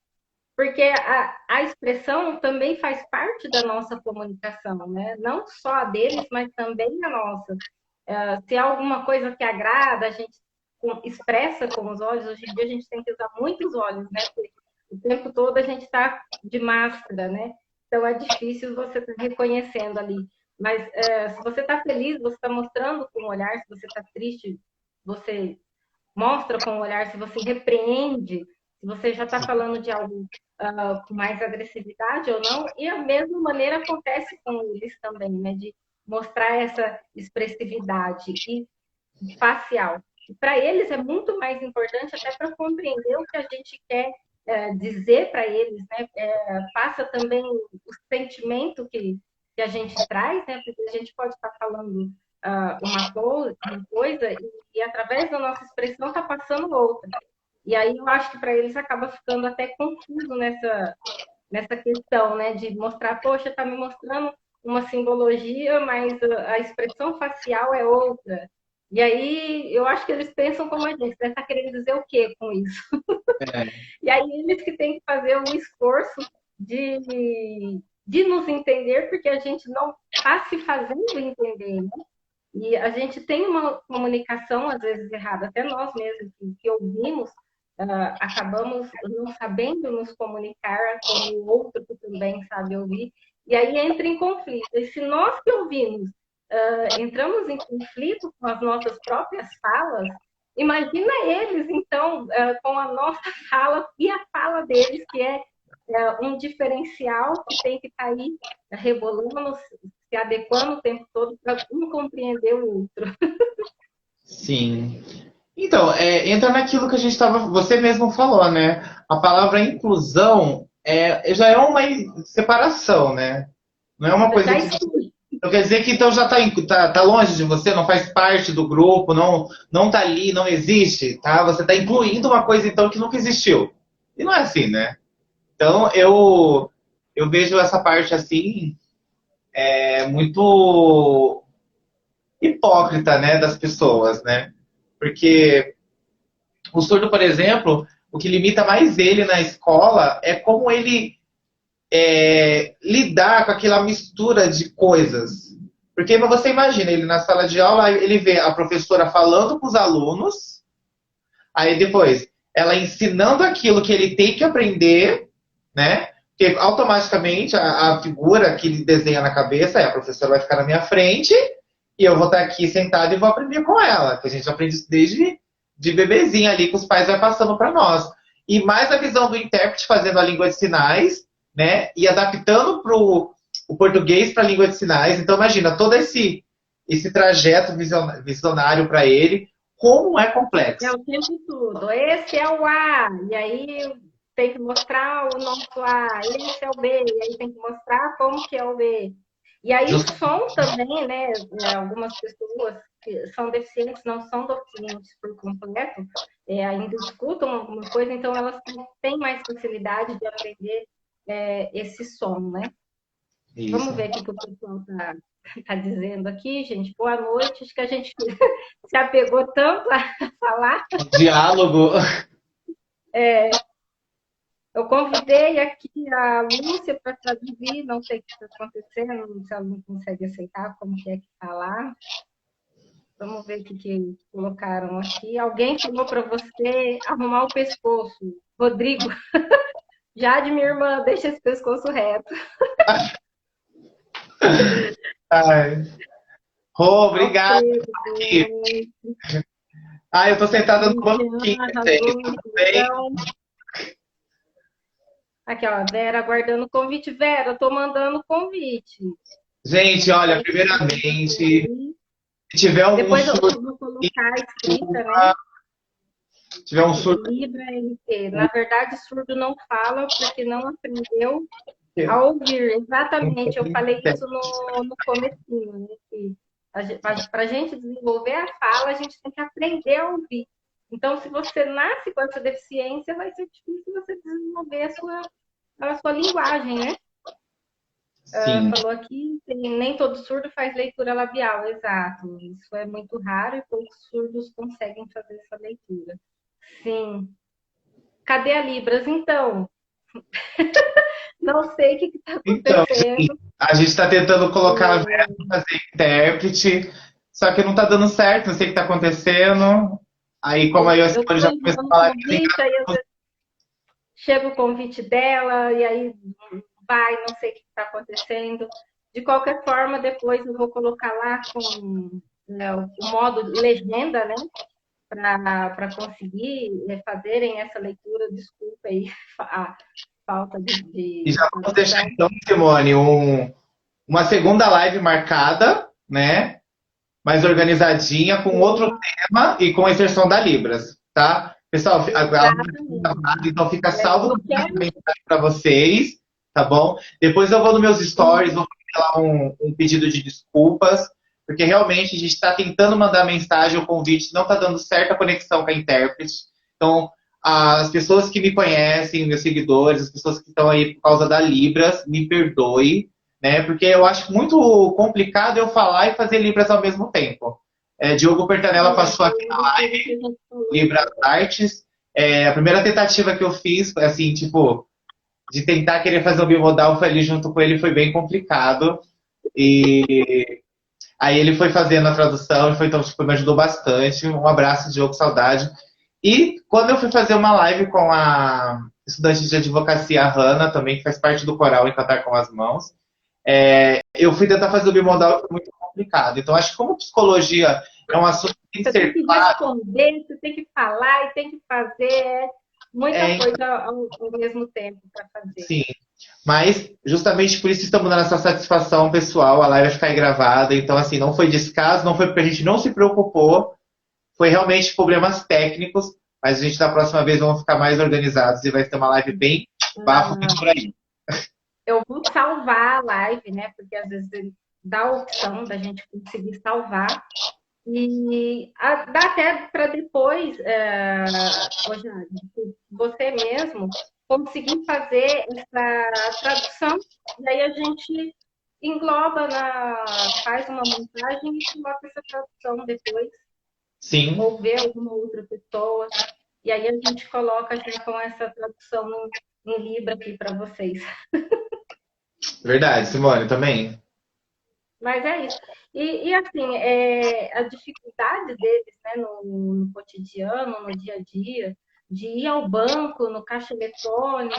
Porque a expressão também faz parte da nossa comunicação, né? Não só a deles, mas também a nossa. Se há alguma coisa que agrada, a gente expressa com os olhos. Hoje em dia a gente tem que usar muitos olhos, né? Porque o tempo todo a gente está de máscara, né? Então é difícil você estar reconhecendo ali. Mas se você está feliz, você está mostrando com o olhar. Se você está triste, você mostra com o olhar. Se você repreende, se você já está falando de algo com mais agressividade ou não. E a mesma maneira acontece com eles também, né? De mostrar essa expressividade e facial. Para eles é muito mais importante até para compreender o que a gente quer dizer para eles, né? Passa também o sentimento que a gente traz, né? Porque a gente pode estar falando uma coisa e através da nossa expressão está passando outra. E aí eu acho que para eles acaba ficando até confuso nessa questão, né? De mostrar, poxa, está me mostrando uma simbologia, mas a expressão facial é outra. E aí eu acho que eles pensam como a gente, né? Está querendo dizer o quê com isso? E aí eles que têm que fazer um esforço de nos entender, porque a gente não está se fazendo entender, né? E a gente tem uma comunicação, às vezes, errada, até nós mesmos que ouvimos, acabamos não sabendo nos comunicar com o outro que também sabe ouvir, e aí entra em conflito. E se nós que ouvimos entramos em conflito com as nossas próprias falas, imagina eles, então, com a nossa fala e a fala deles, que é um diferencial que tem que estar aí rebolando, se adequando o tempo todo para um compreender o outro. Sim. Então, entra naquilo que a gente estava. Você mesmo falou, né? A palavra inclusão já é uma separação, né? Não é uma coisa Já que. Então quer dizer que então já tá longe de você, não faz parte do grupo, não tá ali, não existe, tá? Você está incluindo uma coisa então que nunca existiu. E não é assim, né? Então eu vejo essa parte assim muito hipócrita, né, das pessoas, né? Porque o surdo, por exemplo, o que limita mais ele na escola é como ele lidar com aquela mistura de coisas. Porque você imagina, ele na sala de aula, ele vê a professora falando com os alunos, aí depois ela ensinando aquilo que ele tem que aprender, né? Porque automaticamente a figura que ele desenha na cabeça é a professora vai ficar na minha frente e eu vou estar aqui sentado e vou aprender com ela. Que a gente aprende isso desde de bebezinho ali, que os pais vai passando para nós. E mais a visão do intérprete fazendo a língua de sinais, né? E adaptando o português para a língua de sinais. Então, imagina, todo esse trajeto visionário para ele, como é complexo. É o tempo todo. Esse é o A, e aí tem que mostrar o nosso A. Esse é o B, e aí tem que mostrar como que é o B. E aí o som também, né? Algumas pessoas que são deficientes, não são deficientes por completo, ainda escutam alguma coisa, então elas têm mais facilidade de aprender esse som, né? Isso. Vamos ver o que o pessoal tá dizendo aqui, gente. Boa noite. Acho que a gente se apegou tanto a falar. Diálogo. Eu convidei aqui a Lúcia para traduzir, não sei o que está acontecendo, se ela não consegue aceitar como que é que está lá. Vamos ver o que colocaram aqui. Alguém falou para você arrumar o pescoço. Rodrigo, Jade, minha irmã, deixa esse pescoço reto. Ai. Rô, obrigado. Eu tô sentada no banquinho. Aqui, ó, Vera aguardando o convite. Vera, eu tô mandando o convite. Gente, olha, primeiramente, se tiver um depois surdo, eu vou colocar a escrita, né? Se tiver um surdo. Libra LT. Na verdade, surdo não fala porque não aprendeu a ouvir. Exatamente, eu falei isso no comecinho, né? Para a gente desenvolver a fala, a gente tem que aprender a ouvir. Então, se você nasce com essa deficiência, vai ser difícil você desenvolver a sua linguagem, né? Falou aqui, nem todo surdo faz leitura labial, exato. Isso é muito raro e poucos surdos conseguem fazer essa leitura. Sim. Cadê a Libras, então? Não sei o que está acontecendo. Então, a gente está tentando colocar a Vera para fazer intérprete, só que não está dando certo, não sei o que está acontecendo. Aí, como aí a senhora já começou a falar... Chega o convite dela, e aí vai, não sei o que está acontecendo. De qualquer forma, depois eu vou colocar lá com o modo legenda, né? Para conseguir fazerem essa leitura. Desculpa aí a falta de... E já vamos deixar então, Simone, uma segunda live marcada, né? Mais organizadinha, com outro tema e com a inserção da Libras, tá? Pessoal, agora então fica salvo para vocês, tá bom? Depois eu vou nos meus stories, vou fazer lá um pedido de desculpas, porque realmente a gente está tentando mandar mensagem, o convite não está dando certo a conexão com a intérprete. Então, as pessoas que me conhecem, meus seguidores, as pessoas que estão aí por causa da Libras, me perdoe, né? Porque eu acho muito complicado eu falar e fazer Libras ao mesmo tempo. Diogo Pertanella passou aqui na live, Libras Artes. A primeira tentativa que eu fiz, assim, tipo, de tentar querer fazer o bimodal, foi ali junto com ele, foi bem complicado. E aí ele foi fazendo a tradução, então, tipo, me ajudou bastante. Um abraço, Diogo, saudade. E quando eu fui fazer uma live com a estudante de advocacia, a Hanna, também, que faz parte do coral em Cantar com as Mãos, eu fui tentar fazer o bimodal, foi muito complicado. Então, acho que como psicologia é um assunto que tem que Você tem ser que claro, responder, você tem que falar e tem que fazer muita é, coisa ao mesmo tempo para fazer. sim. Mas, justamente por isso, estamos dando essa satisfação pessoal. A live vai ficar aí gravada. Então, assim, não foi descaso, não foi porque a gente não se preocupou. Foi realmente problemas técnicos. Mas a gente, da próxima vez, vamos ficar mais organizados e vai ter uma live bem bafo por aí. Eu vou salvar a live, né? Porque às vezes ele dá a opção da gente conseguir salvar. E dá até para depois, Rogério, você mesmo conseguir fazer essa tradução, e aí a gente engloba, faz uma montagem e coloca essa tradução depois, Sim, ou vê alguma outra pessoa, e aí a gente coloca já com essa tradução em Libra aqui para vocês. verdade, Simone, também. Mas é isso. E assim, a dificuldade deles, né, no cotidiano, no dia a dia, de ir ao banco, no caixa eletrônico,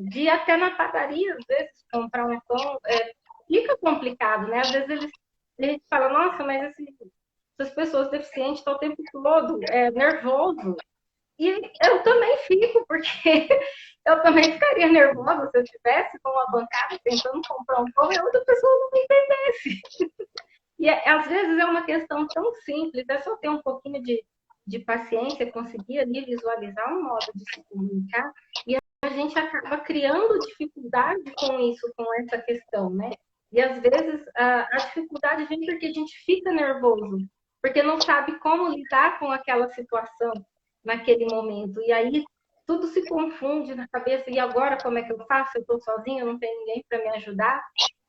de ir até na padaria, às vezes, comprar um pão, fica complicado, né? Às vezes a gente fala, nossa, mas assim, essas pessoas deficientes estão o tempo todo nervoso. E eu também fico, porque eu também ficaria nervosa se eu estivesse com uma bancada tentando comprar um pão e a outra pessoa não me entendesse. E às vezes é uma questão tão simples, é só ter um pouquinho de paciência, conseguir ali visualizar um modo de se comunicar, e a gente acaba criando dificuldade com isso, com essa questão, né? E às vezes a dificuldade vem porque a gente fica nervoso, porque não sabe como lidar com aquela situação naquele momento. E aí tudo se confunde na cabeça. E agora como é que eu faço? Eu estou sozinha, não tem ninguém para me ajudar.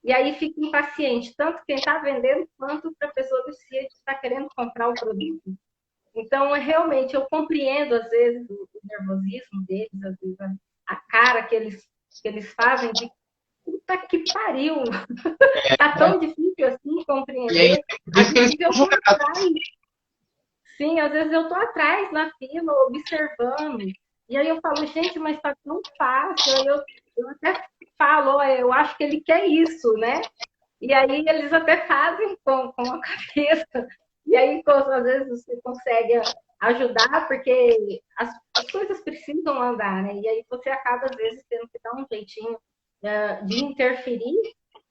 E aí fica impaciente, tanto quem está vendendo quanto para a pessoa deficiente que está querendo comprar o produto. Então, realmente, eu compreendo, às vezes, o nervosismo deles, às vezes, a cara que eles fazem de puta que pariu, tá tão difícil assim E aí, compreender. por Às isso que eles vezes são eu tô julgados. atrás, sim, às vezes eu tô atrás na fila, observando. E aí eu falo, gente, mas tá tão fácil. Aí eu até falo, eu acho que ele quer isso, né? E aí eles até fazem com a cabeça. E aí, às vezes, você consegue ajudar, porque as coisas precisam andar, né? E aí você acaba, às vezes, tendo que dar um jeitinho de interferir,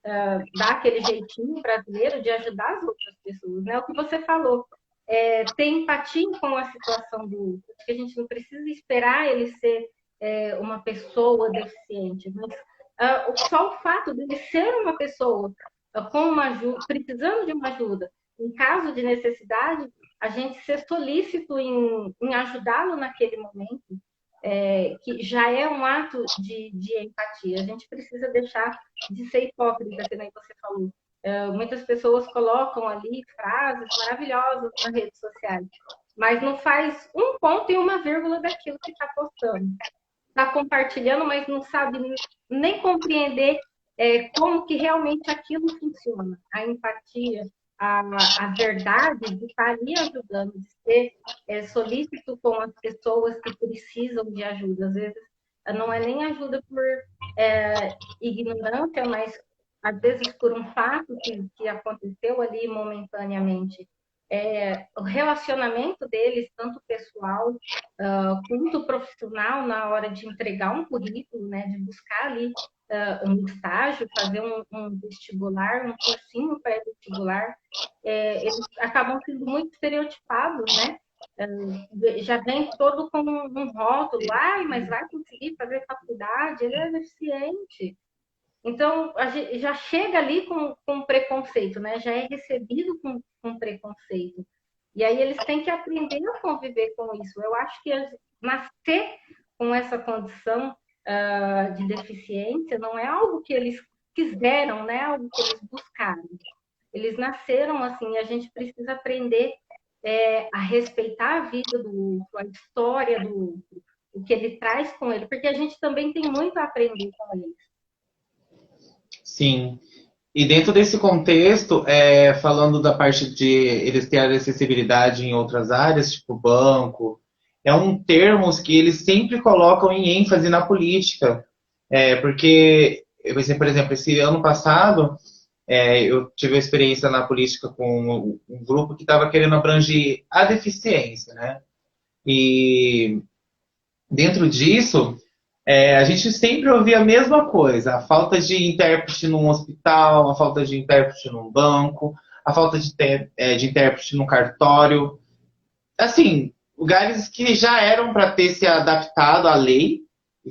dar aquele jeitinho brasileiro de ajudar as outras pessoas, né? O que você falou, ter empatia com a situação do outro, porque a gente não precisa esperar ele ser uma pessoa deficiente, mas só o fato de ele ser uma pessoa com uma ajuda, precisando de uma ajuda, em caso de necessidade, a gente ser solícito em ajudá-lo naquele momento, que já é um ato de empatia. A gente precisa deixar de ser hipócrita, que nem você falou. Muitas pessoas colocam ali frases maravilhosas nas redes sociais, mas não faz um ponto e uma vírgula daquilo que está postando. Está compartilhando, mas não sabe nem compreender como que realmente aquilo funciona. A empatia, a verdade de estar ali ajudando, de ser solícito com as pessoas que precisam de ajuda. Às vezes não é nem ajuda por ignorância, mas às vezes por um fato que aconteceu ali momentaneamente. O relacionamento deles, tanto pessoal quanto profissional, na hora de entregar um currículo, né, de buscar ali um estágio, fazer um vestibular, um cursinho pré-vestibular, eles acabam sendo muito estereotipados, né? Já vem todo com um rótulo, ai, mas vai conseguir fazer faculdade, ele é deficiente. Então, a gente já chega ali com preconceito, né? Já é recebido com preconceito. E aí eles têm que aprender a conviver com isso. Eu acho que nascer com essa condição de deficiência não é algo que eles quiseram, né? É algo que eles buscaram. Eles nasceram assim, e a gente precisa aprender a respeitar a vida do outro, a história do outro, o que ele traz com ele, porque a gente também tem muito a aprender com eles. Sim. E dentro desse contexto, falando da parte de eles terem acessibilidade em outras áreas, tipo banco, é um termo que eles sempre colocam em ênfase na política. Porque, por exemplo, esse ano passado, eu tive a experiência na política com um grupo que estava querendo abranger a deficiência, né? E dentro disso, a gente sempre ouvia a mesma coisa: a falta de intérprete num hospital, a falta de intérprete num banco, a falta de intérprete num cartório. Assim, lugares que já eram para ter se adaptado à lei,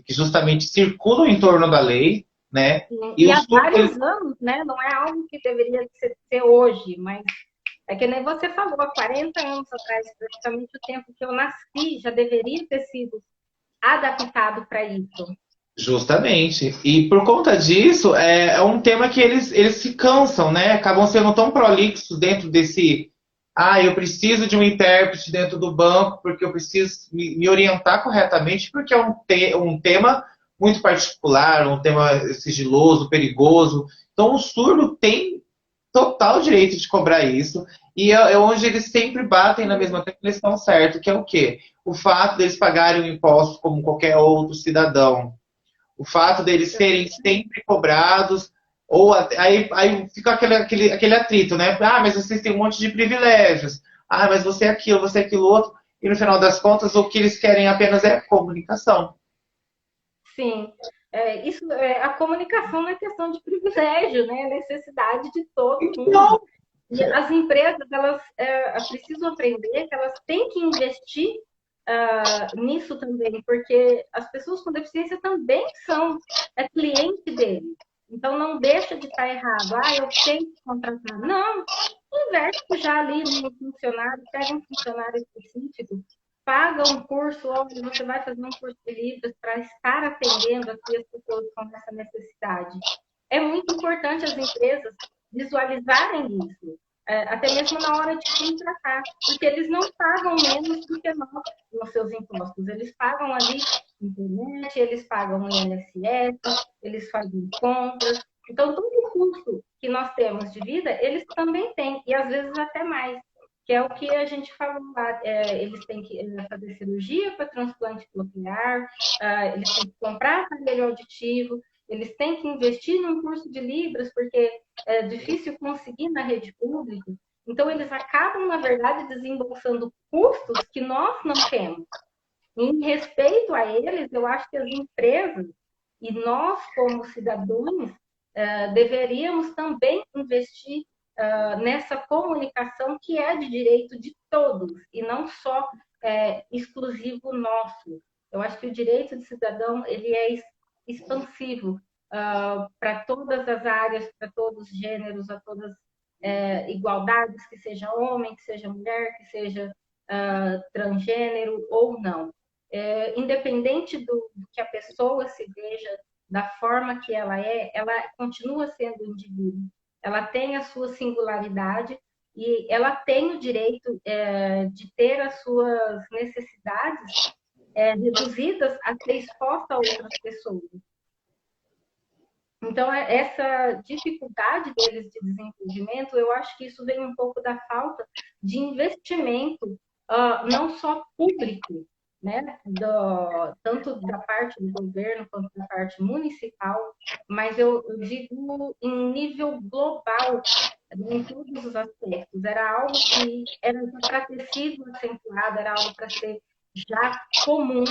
que justamente circulam em torno da lei, né? E há vários anos, né? Não é algo que deveria ser hoje, mas é que nem você falou, há 40 anos atrás, praticamente o tempo que eu nasci, já deveria ter sido adaptado para isso. Justamente. E por conta disso, é um tema que eles se cansam, né? Acabam sendo tão prolixos dentro desse. Ah, eu preciso de um intérprete dentro do banco porque eu preciso me orientar corretamente, porque é um tema muito particular, um tema sigiloso, perigoso. Então, o surdo tem total direito de cobrar isso. E é onde eles sempre batem na mesma tecla, eles estão certo, que é o quê? O fato deles pagarem o imposto como qualquer outro cidadão. O fato deles serem sempre cobrados, ou aí fica aquele atrito, né? Ah, mas vocês têm um monte de privilégios. Ah, mas você é aquilo, você é aquilo outro. E no final das contas, o que eles querem apenas é comunicação. Sim. A comunicação não é questão de privilégio, né? É necessidade de todo mundo. Então, E as empresas, elas precisam aprender que elas têm que investir nisso também, porque as pessoas com deficiência também são cliente deles. Então, não deixa de estar errado. Ah, eu tenho que contratar. Não, investe já ali no funcionário, pega um funcionário específico, paga um curso, onde você vai fazer um curso de Libras para estar atendendo aqui as pessoas com essa necessidade. É muito importante as empresas visualizarem isso, até mesmo na hora de contratar, porque eles não pagam menos do que nós nos seus impostos. Eles pagam ali internet, eles pagam o INSS, eles fazem compras. Então, todo o custo que nós temos de vida, eles também têm, e às vezes até mais, que é o que a gente falou lá. Eles têm que fazer cirurgia para transplante coclear, eles têm que comprar aparelho auditivo, eles têm que investir num curso de Libras, porque é difícil conseguir na rede pública. Então, eles acabam, na verdade, desembolsando custos que nós não temos. Em respeito a eles, eu acho que as empresas e nós, como cidadãos, deveríamos também investir nessa comunicação que é de direito de todos e não só exclusivo nosso. Eu acho que o direito de cidadão ele é expansivo para todas as áreas, para todos os gêneros, a todas igualdades, que seja homem, que seja mulher, que seja transgênero ou não. Independente do que a pessoa se veja, da forma que ela continua sendo um indivíduo. Ela tem a sua singularidade e ela tem o direito de ter as suas necessidades reduzidas a ser exposta a outras pessoas. Então, essa dificuldade deles de desenvolvimento, eu acho que isso vem um pouco da falta de investimento, não só público, né? Tanto da parte do governo quanto da parte municipal, mas eu digo em nível global, em todos os aspectos. Era algo que era para ter sido acentuado, era algo para ser já comum,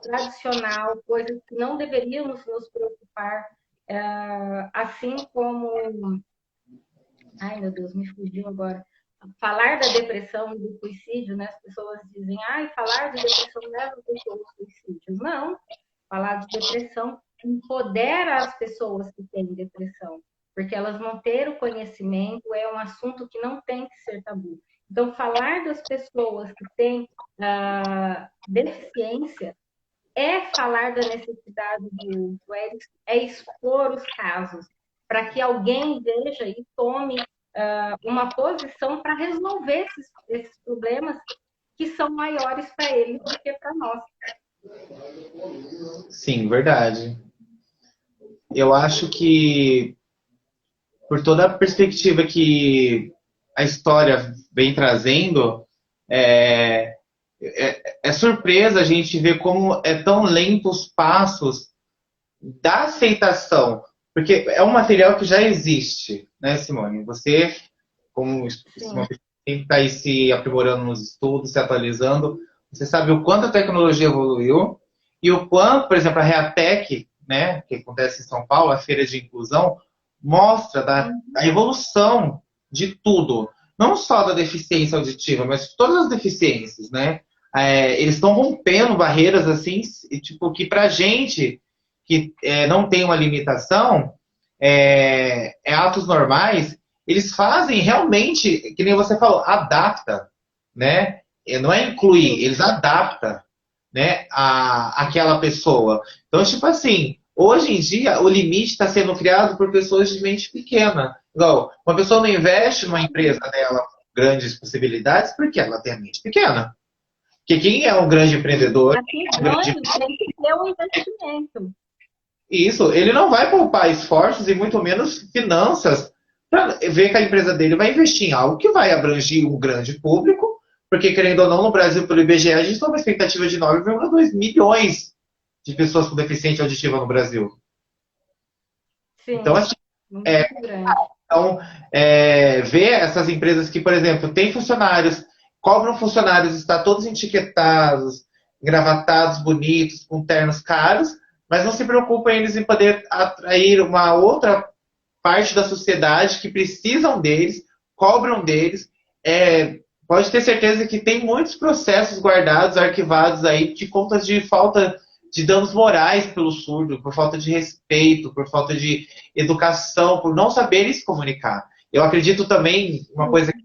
tradicional, coisas que não deveríamos nos preocupar, assim como... Ai, meu Deus, me fugiu agora. Falar da depressão e do suicídio, né? As pessoas dizem, falar de depressão leva a pessoa ao suicídio. Não, falar de depressão empodera as pessoas que têm depressão, porque elas vão ter o conhecimento, é um assunto que não tem que ser tabu. Então, falar das pessoas que têm deficiência é falar da necessidade do outro, é expor os casos, para que alguém veja e tome uma posição para resolver esses problemas que são maiores para eles do que para nós. Sim, verdade. Eu acho que, por toda a perspectiva que a história vem trazendo, é surpresa a gente ver como é tão lento os passos da aceitação, porque é um material que já existe, né, Simone? Você, como uma Sim. pessoa que está aí se aprimorando nos estudos, se atualizando, você sabe o quanto a tecnologia evoluiu e o quanto, por exemplo, a Reatec, né, que acontece em São Paulo, a feira de inclusão, mostra a Uhum. evolução de tudo, não só da deficiência auditiva, mas todas as deficiências, né? Eles estão rompendo barreiras assim, tipo, que pra gente que não tem uma limitação, atos normais, eles fazem realmente, que nem você falou, adapta, né? Não é incluir, Sim. eles adaptam, né, aquela pessoa. Então, tipo assim, hoje em dia o limite está sendo criado por pessoas de mente pequena. Igual, uma pessoa não investe numa empresa dela com grandes possibilidades porque ela tem a mente pequena. Porque quem é um grande empreendedor, Para ter um grande ganho, tem que ter um investimento. isso, ele não vai poupar esforços e muito menos finanças para ver que a empresa dele vai investir em algo que vai abranger um grande público, porque querendo ou não, no Brasil, pelo IBGE, a gente tem uma expectativa de 9,2 milhões de pessoas com deficiência auditiva no Brasil. Então, Sim, assim, muito grande. então, ver essas empresas que, por exemplo, têm funcionários, cobram funcionários, está todos etiquetados, engravatados, bonitos, com ternos caros, mas não se preocupam eles em poder atrair uma outra parte da sociedade que precisam deles, cobram deles. Pode ter certeza que tem muitos processos guardados, arquivados aí, de contas de falta de danos morais pelo surdo, por falta de respeito, por falta de educação, por não saberem se comunicar. Eu acredito também, uma coisa que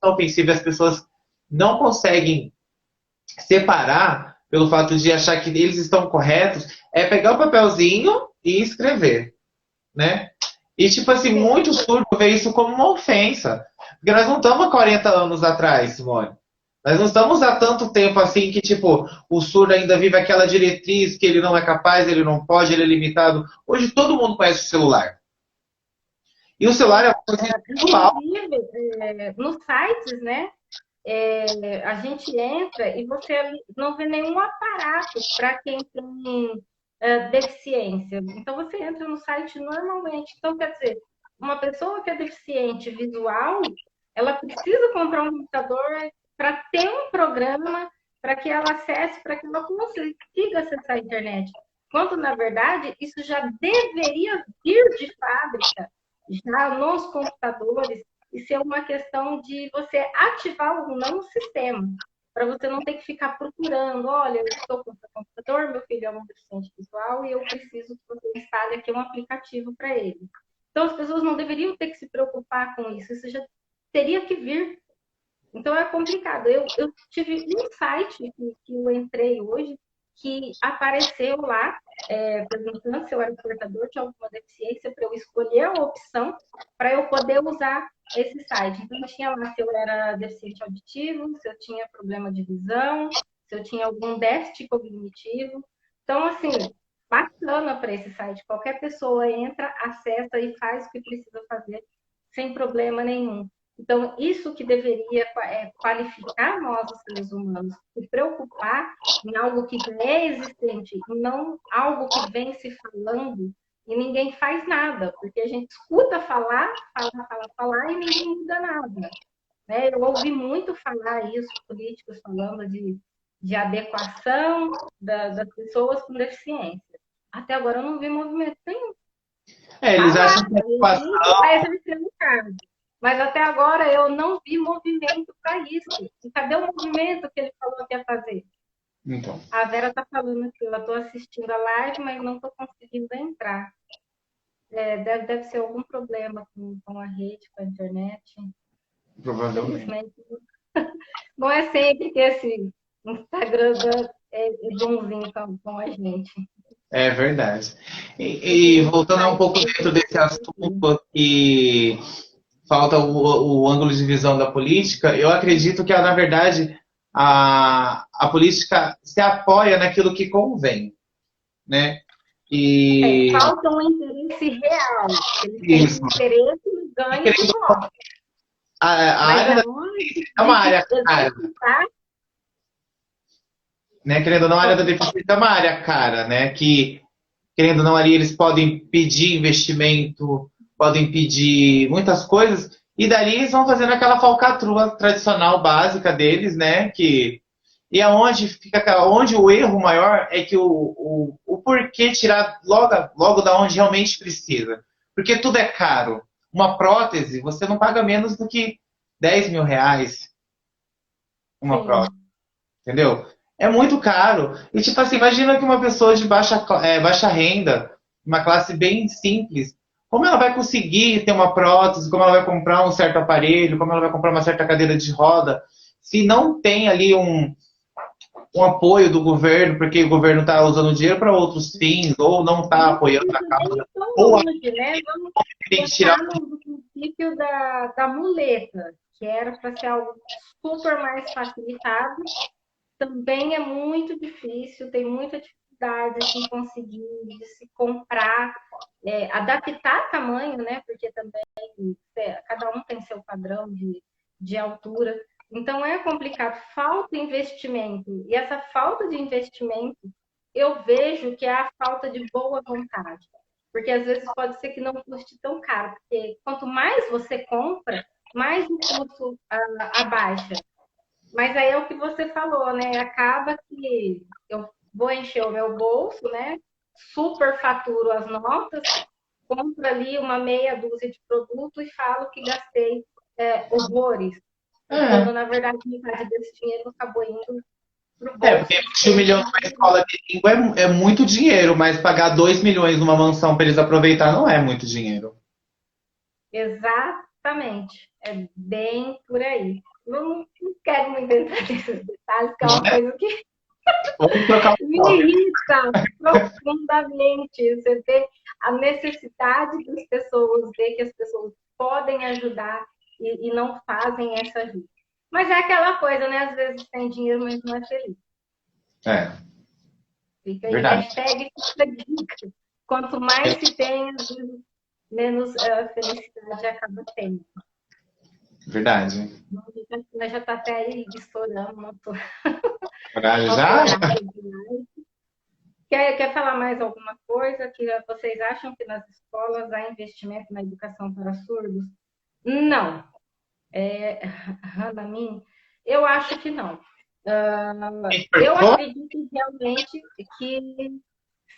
é ofensiva, as pessoas não conseguem separar pelo fato de achar que eles estão corretos, é pegar o papelzinho e escrever, né? E, tipo assim, Sim. muito surdo vê isso como uma ofensa. Porque nós não estamos há 40 anos atrás, Simone. Nós não estamos há tanto tempo assim que, tipo, o surdo ainda vive aquela diretriz que ele não é capaz, ele não pode, ele é limitado. Hoje todo mundo conhece o celular. E o celular é Sim. uma coisa visual. Inclusive, nos sites, né? A gente entra e você não vê nenhum aparato para quem tem deficiência. Então, você entra no site normalmente. Então, quer dizer, uma pessoa que é deficiente visual, ela precisa comprar um computador para ter um programa para que ela acesse, para que ela consiga acessar a internet. Quando, na verdade, isso já deveria vir de fábrica, já nos computadores, e ser uma questão de você ativar ou não o sistema, para você não ter que ficar procurando, olha, eu estou com o computador, meu filho é um deficiente visual e eu preciso que você instale aqui um aplicativo para ele. Então as pessoas não deveriam ter que se preocupar com isso já teria que vir. Então é complicado. Eu tive um site que eu entrei hoje que apareceu lá perguntando se eu era portador de alguma deficiência para eu escolher a opção para eu poder usar esse site. Então tinha lá se eu era deficiente auditivo, se eu tinha problema de visão, se eu tinha algum déficit cognitivo. Então assim, bacana para esse site. Qualquer pessoa entra, acessa e faz o que precisa fazer sem problema nenhum. Então, isso que deveria qualificar nós, os seres humanos, se preocupar em algo que já é existente, e não algo que vem se falando e ninguém faz nada, porque a gente escuta falar e ninguém muda nada. Né? Eu ouvi muito falar isso, políticos falando de adequação das pessoas com deficiência. Até agora eu não vi movimento nenhum. Eles Tá acham lá, que a a gente educação. está exercendo cargo. Mas até agora eu não vi movimento para isso. E cadê o movimento que ele falou que ia fazer? Então, A Vera está falando que eu estou assistindo a live, mas não estou conseguindo entrar. Deve ser algum problema com a rede, com a internet. provavelmente. Infelizmente, não é sempre que esse Instagram é bonzinho com a gente. É verdade. Eu E tenho um voltando um site pouco que eu dentro desse preciso seguir. assunto que falta o ângulo de visão da política, eu acredito que, na verdade, a política se apoia naquilo que convém, né? E Falta um interesse real. Eles têm isso. interesse no E ganho de querendo, votos. a Mas área na da hora é uma de área cara. executar, né? Querendo ou não, a área da deficiência é uma área cara, né? Que, querendo ou não, ali eles podem pedir investimento, podem pedir muitas coisas, e dali eles vão fazendo aquela falcatrua tradicional básica deles, né? E aonde fica onde o erro maior é que o porquê tirar logo da onde realmente precisa. Porque tudo é caro. Uma prótese, você não paga menos do que R$ 10.000 uma prótese, Sim, entendeu? É muito caro. E tipo assim, imagina que uma pessoa de baixa renda, uma classe bem simples, como ela vai conseguir ter uma prótese, como ela vai comprar um certo aparelho, como ela vai comprar uma certa cadeira de roda, se não tem ali um apoio do governo, porque o governo está usando dinheiro para outros fins, ou não está não apoiando a precisa nem causa, ir tão ou longe, né? Vamos tem que tirar. pensar no princípio da muleta, que era para ser algo super mais facilitado. Também é muito difícil, tem muita dificuldade em conseguir de se comprar, adaptar tamanho, né? Porque também cada um tem seu padrão de altura. Então é complicado, falta investimento. E essa falta de investimento, eu vejo que é a falta de boa vontade. Porque às vezes pode ser que não custe tão caro, porque quanto mais você compra, mais o custo abaixa. Mas aí é o que você falou, né? Acaba que eu vou encher o meu bolso, né? Superfaturo as notas, compro ali uma meia dúzia de produtos e falo que gastei horrores, quando É, na verdade metade desse dinheiro acabou indo para o porque bolso de investir um quem milhão está numa escola de língua é muito dinheiro, mas pagar 2 milhões numa mansão para eles aproveitar não é muito dinheiro. exatamente. É bem por aí. Não quero muito entrar nesses detalhes, que é Não uma é? coisa que Vamos trocar me o nome. irrita profundamente. Você vê a necessidade das pessoas, ver que as pessoas podem ajudar e não fazem essa ajuda. Mas é aquela coisa, né? Às vezes tem dinheiro, mas não é feliz. É, Fica aí, verdade. hashtag fica a dica. Quanto mais se tem, às vezes, menos felicidade acaba tendo. Verdade. Nós já está até aí estourando nosso Já? horário. Quer falar mais alguma coisa? Que vocês acham que nas escolas há investimento na educação para surdos? Não. Ranamin, eu acho que não. Eu acredito realmente que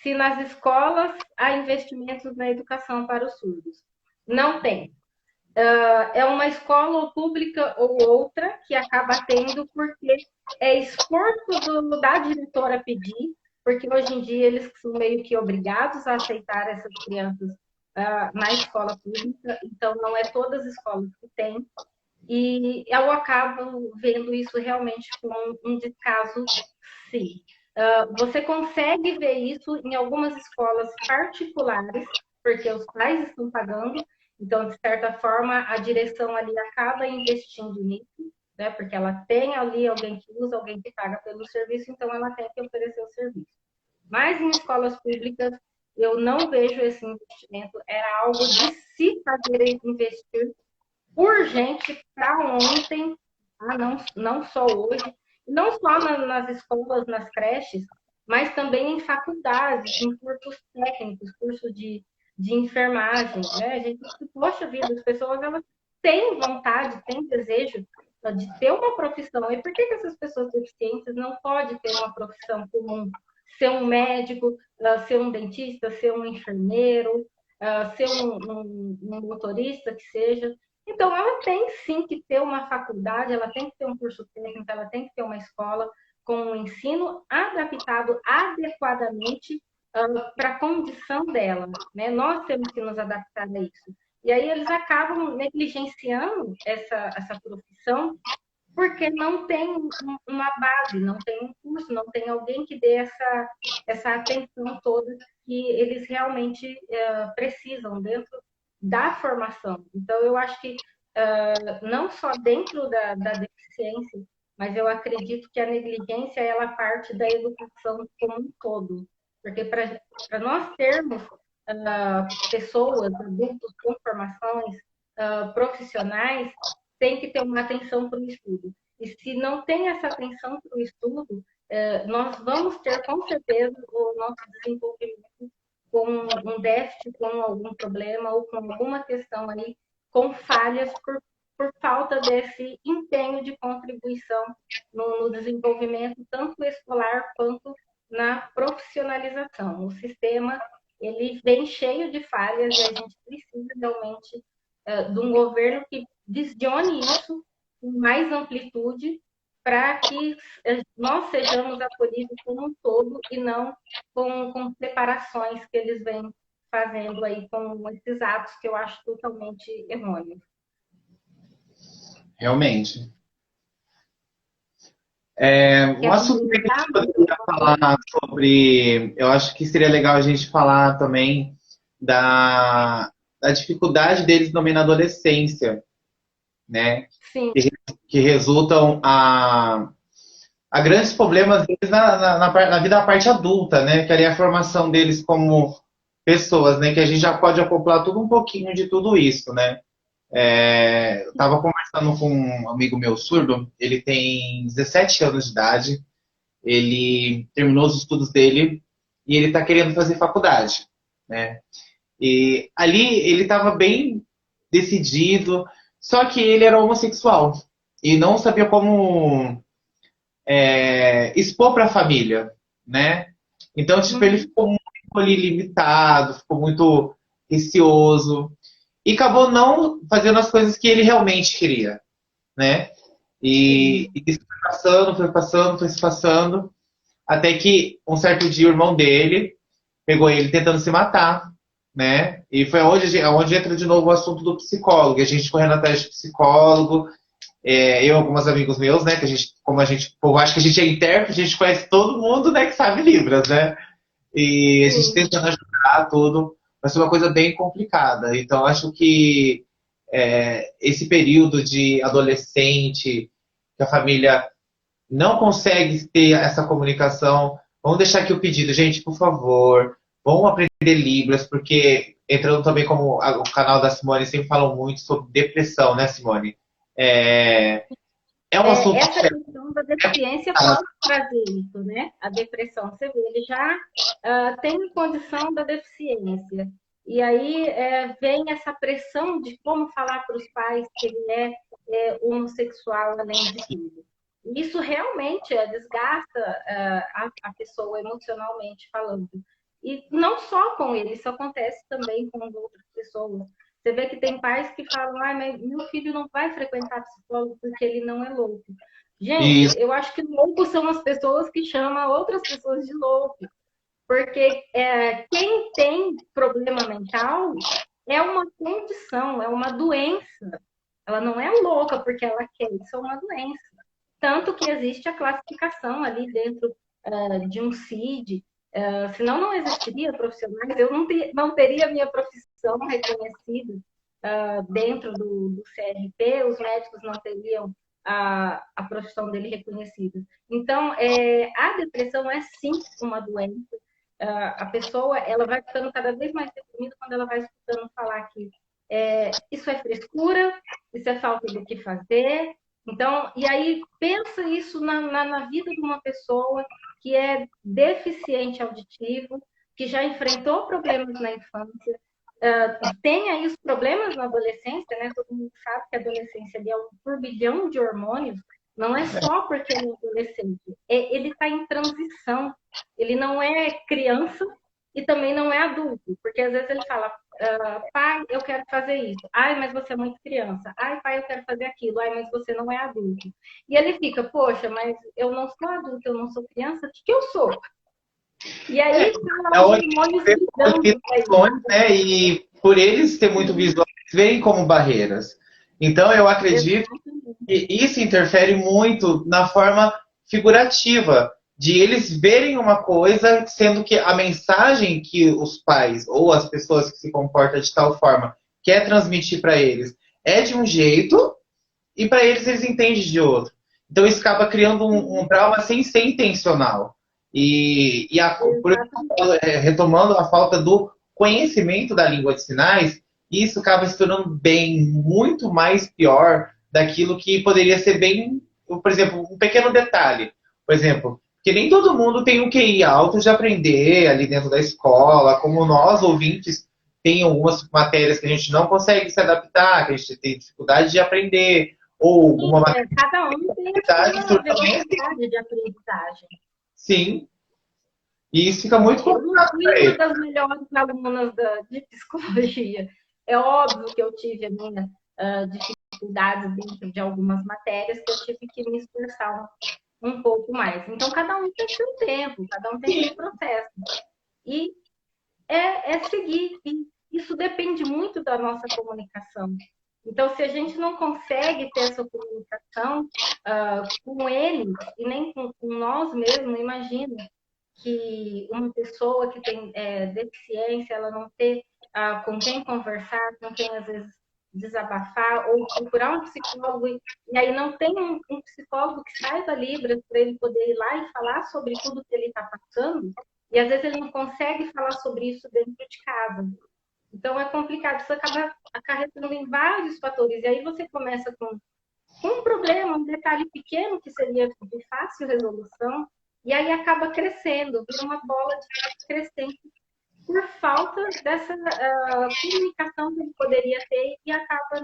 se nas escolas há investimentos na educação para os surdos. Não tem. É uma escola pública ou outra que acaba tendo porque é esforço da diretora pedir, porque hoje em dia eles são meio que obrigados a aceitar essas crianças na escola pública, então não é todas as escolas que têm, e eu acabo vendo isso realmente como um descaso, sim. Você consegue ver isso em algumas escolas particulares, porque os pais estão pagando, então, de certa forma, a direção ali acaba investindo nisso, né? Porque ela tem ali alguém que usa, alguém que paga pelo serviço, então ela tem que oferecer o serviço. Mas em escolas públicas, eu não vejo esse investimento, era algo de se fazer investir urgente para ontem, não só hoje, não só nas escolas, nas creches, mas também em faculdades, em cursos técnicos, cursos de enfermagem. Né? A gente, poxa vida, as pessoas elas têm vontade, têm desejo de ter uma profissão. E por que essas pessoas deficientes não podem ter uma profissão comum? Ser um médico, ser um dentista, ser um enfermeiro, ser um motorista que seja. Então, ela tem sim que ter uma faculdade, ela tem que ter um curso técnico, ela tem que ter uma escola com um ensino adaptado adequadamente para a condição dela. Né? Nós temos que nos adaptar a isso. E aí eles acabam negligenciando essa profissão porque não tem uma base, não tem um curso, não tem alguém que dê essa atenção toda que eles realmente precisam dentro da formação. Então, eu acho que não só dentro da deficiência, mas eu acredito que a negligência ela parte da educação como um todo. Porque para nós termos pessoas, adultos com formações profissionais, tem que ter uma atenção para o estudo. E se não tem essa atenção para o estudo, nós vamos ter com certeza o nosso desenvolvimento com um déficit, com algum problema ou com alguma questão aí, com falhas por falta desse empenho de contribuição no desenvolvimento, tanto escolar quanto na profissionalização. O sistema ele vem cheio de falhas e a gente precisa realmente de um governo que visione isso com mais amplitude para que nós sejamos acolhidos como um todo e não com separações que eles vêm fazendo aí com esses atos que eu acho totalmente errôneos. Realmente. Um Quer assunto que a complementar? gente poderia falar sobre, eu acho que seria legal a gente falar também da dificuldade deles também na adolescência, né? Sim, Que resultam a grandes problemas deles na vida da parte adulta, né? Que ali é a formação deles como pessoas, né? Que a gente já pode acoplar tudo um pouquinho de tudo isso, né? Eu estava conversando com um amigo meu surdo, ele tem 17 anos de idade, ele terminou os estudos dele e ele está querendo fazer faculdade, né? E ali ele estava bem decidido, só que ele era homossexual e não sabia como expor para a família, né? Então, tipo, ele ficou muito ali limitado, ficou muito receoso e acabou não fazendo as coisas que ele realmente queria, né? E isso foi passando, foi se passando, até que um certo dia o irmão dele pegou ele tentando se matar, né? E foi onde entra de novo o assunto do psicólogo, a gente correndo atrás de psicólogo, eu e alguns amigos meus, né, que a gente, como a gente, eu acho que a gente é intérprete, a gente conhece todo mundo, né, que sabe Libras, né? E a gente sim. tentando ajudar tudo, mas foi uma coisa bem complicada. Então, acho que esse período de adolescente, que a família não consegue ter essa comunicação, vamos deixar aqui o pedido, gente, por favor, vamos aprender Libras, porque entrando também como o canal da Simone sempre falam muito sobre depressão, né, Simone? É, é um assunto Essa questão da deficiência pode trazer isso, né? A depressão, você vê, ele já tem condição da deficiência. E aí vem essa pressão de como falar para os pais que ele homossexual além de tudo. Isso realmente desgasta a pessoa emocionalmente falando. E não só com ele, isso acontece também com outras pessoas. Você vê que tem pais que falam, ah, mas meu filho não vai frequentar psicólogo porque ele não é louco. Gente, isso. eu acho que loucos são as pessoas que chamam outras pessoas de louco. Porque quem tem problema mental é uma condição, é uma doença. Ela não é louca porque ela quer, isso é uma doença. Tanto que existe a classificação ali dentro de um CID, senão não existiria profissionais, eu não teria minha profissão reconhecida dentro do CRP, os médicos não teriam a profissão dele reconhecida. Então, a depressão é sim uma doença. A pessoa ela vai ficando cada vez mais deprimida quando ela vai escutando falar que isso é frescura, isso é falta do que fazer. Então, e aí pensa isso na vida de uma pessoa que é deficiente auditivo, que já enfrentou problemas na infância, tem aí os problemas na adolescência, né? Todo mundo sabe que a adolescência ali é um turbilhão de hormônios, não é só porque ele é adolescente, ele está em transição, ele não é criança e também não é adulto, porque às vezes ele fala, pai, eu quero fazer isso, ai, mas você é muito criança, ai, pai, eu quero fazer aquilo, ai, mas você não é adulto. E ele fica, poxa, mas eu não sou adulto, eu não sou criança, o que eu sou? E aí É os onde hormônios vê as lidando com limitações, né? E por eles ter muito visual, eles veem como barreiras. Então, eu acredito Exatamente. que isso interfere muito na forma figurativa de eles verem uma coisa, sendo que a mensagem que os pais ou as pessoas que se comportam de tal forma quer transmitir para eles é de um jeito e para eles entendem de outro. Então isso acaba criando um trauma sem ser intencional. Por Exatamente. exemplo, retomando a falta do conhecimento da língua de sinais, isso acaba se tornando bem muito mais pior daquilo que poderia ser bem, por exemplo, um pequeno detalhe. Por exemplo, Porque nem todo mundo tem um QI alto de aprender ali dentro da escola, como nós, ouvintes, tem algumas matérias que a gente não consegue se adaptar, que a gente tem dificuldade de aprender, ou alguma Sim, matéria cada um tem a que sua também velocidade de aprendizagem. sim, e isso fica muito Eu não complicado fui para uma ele. das melhores alunas de psicologia. É óbvio que eu tive a minha dificuldades dentro de algumas matérias que eu tive que me esforçar um pouco mais. Então, cada um tem seu tempo, cada um tem seu processo. E é seguir. E isso depende muito da nossa comunicação. Então, se a gente não consegue ter essa comunicação com ele e nem com nós mesmos, imagina que uma pessoa que tem deficiência, ela não ter com quem conversar, com quem às vezes desabafar ou procurar um psicólogo e aí não tem um psicólogo que saiba Libras para ele poder ir lá e falar sobre tudo que ele está passando e às vezes ele não consegue falar sobre isso dentro de casa. Então é complicado, isso acaba acarretando em vários fatores. E aí você começa com um problema, um detalhe pequeno que seria de fácil resolução, e aí acaba crescendo, vira uma bola de crescente por falta dessa comunicação que ele poderia ter e acaba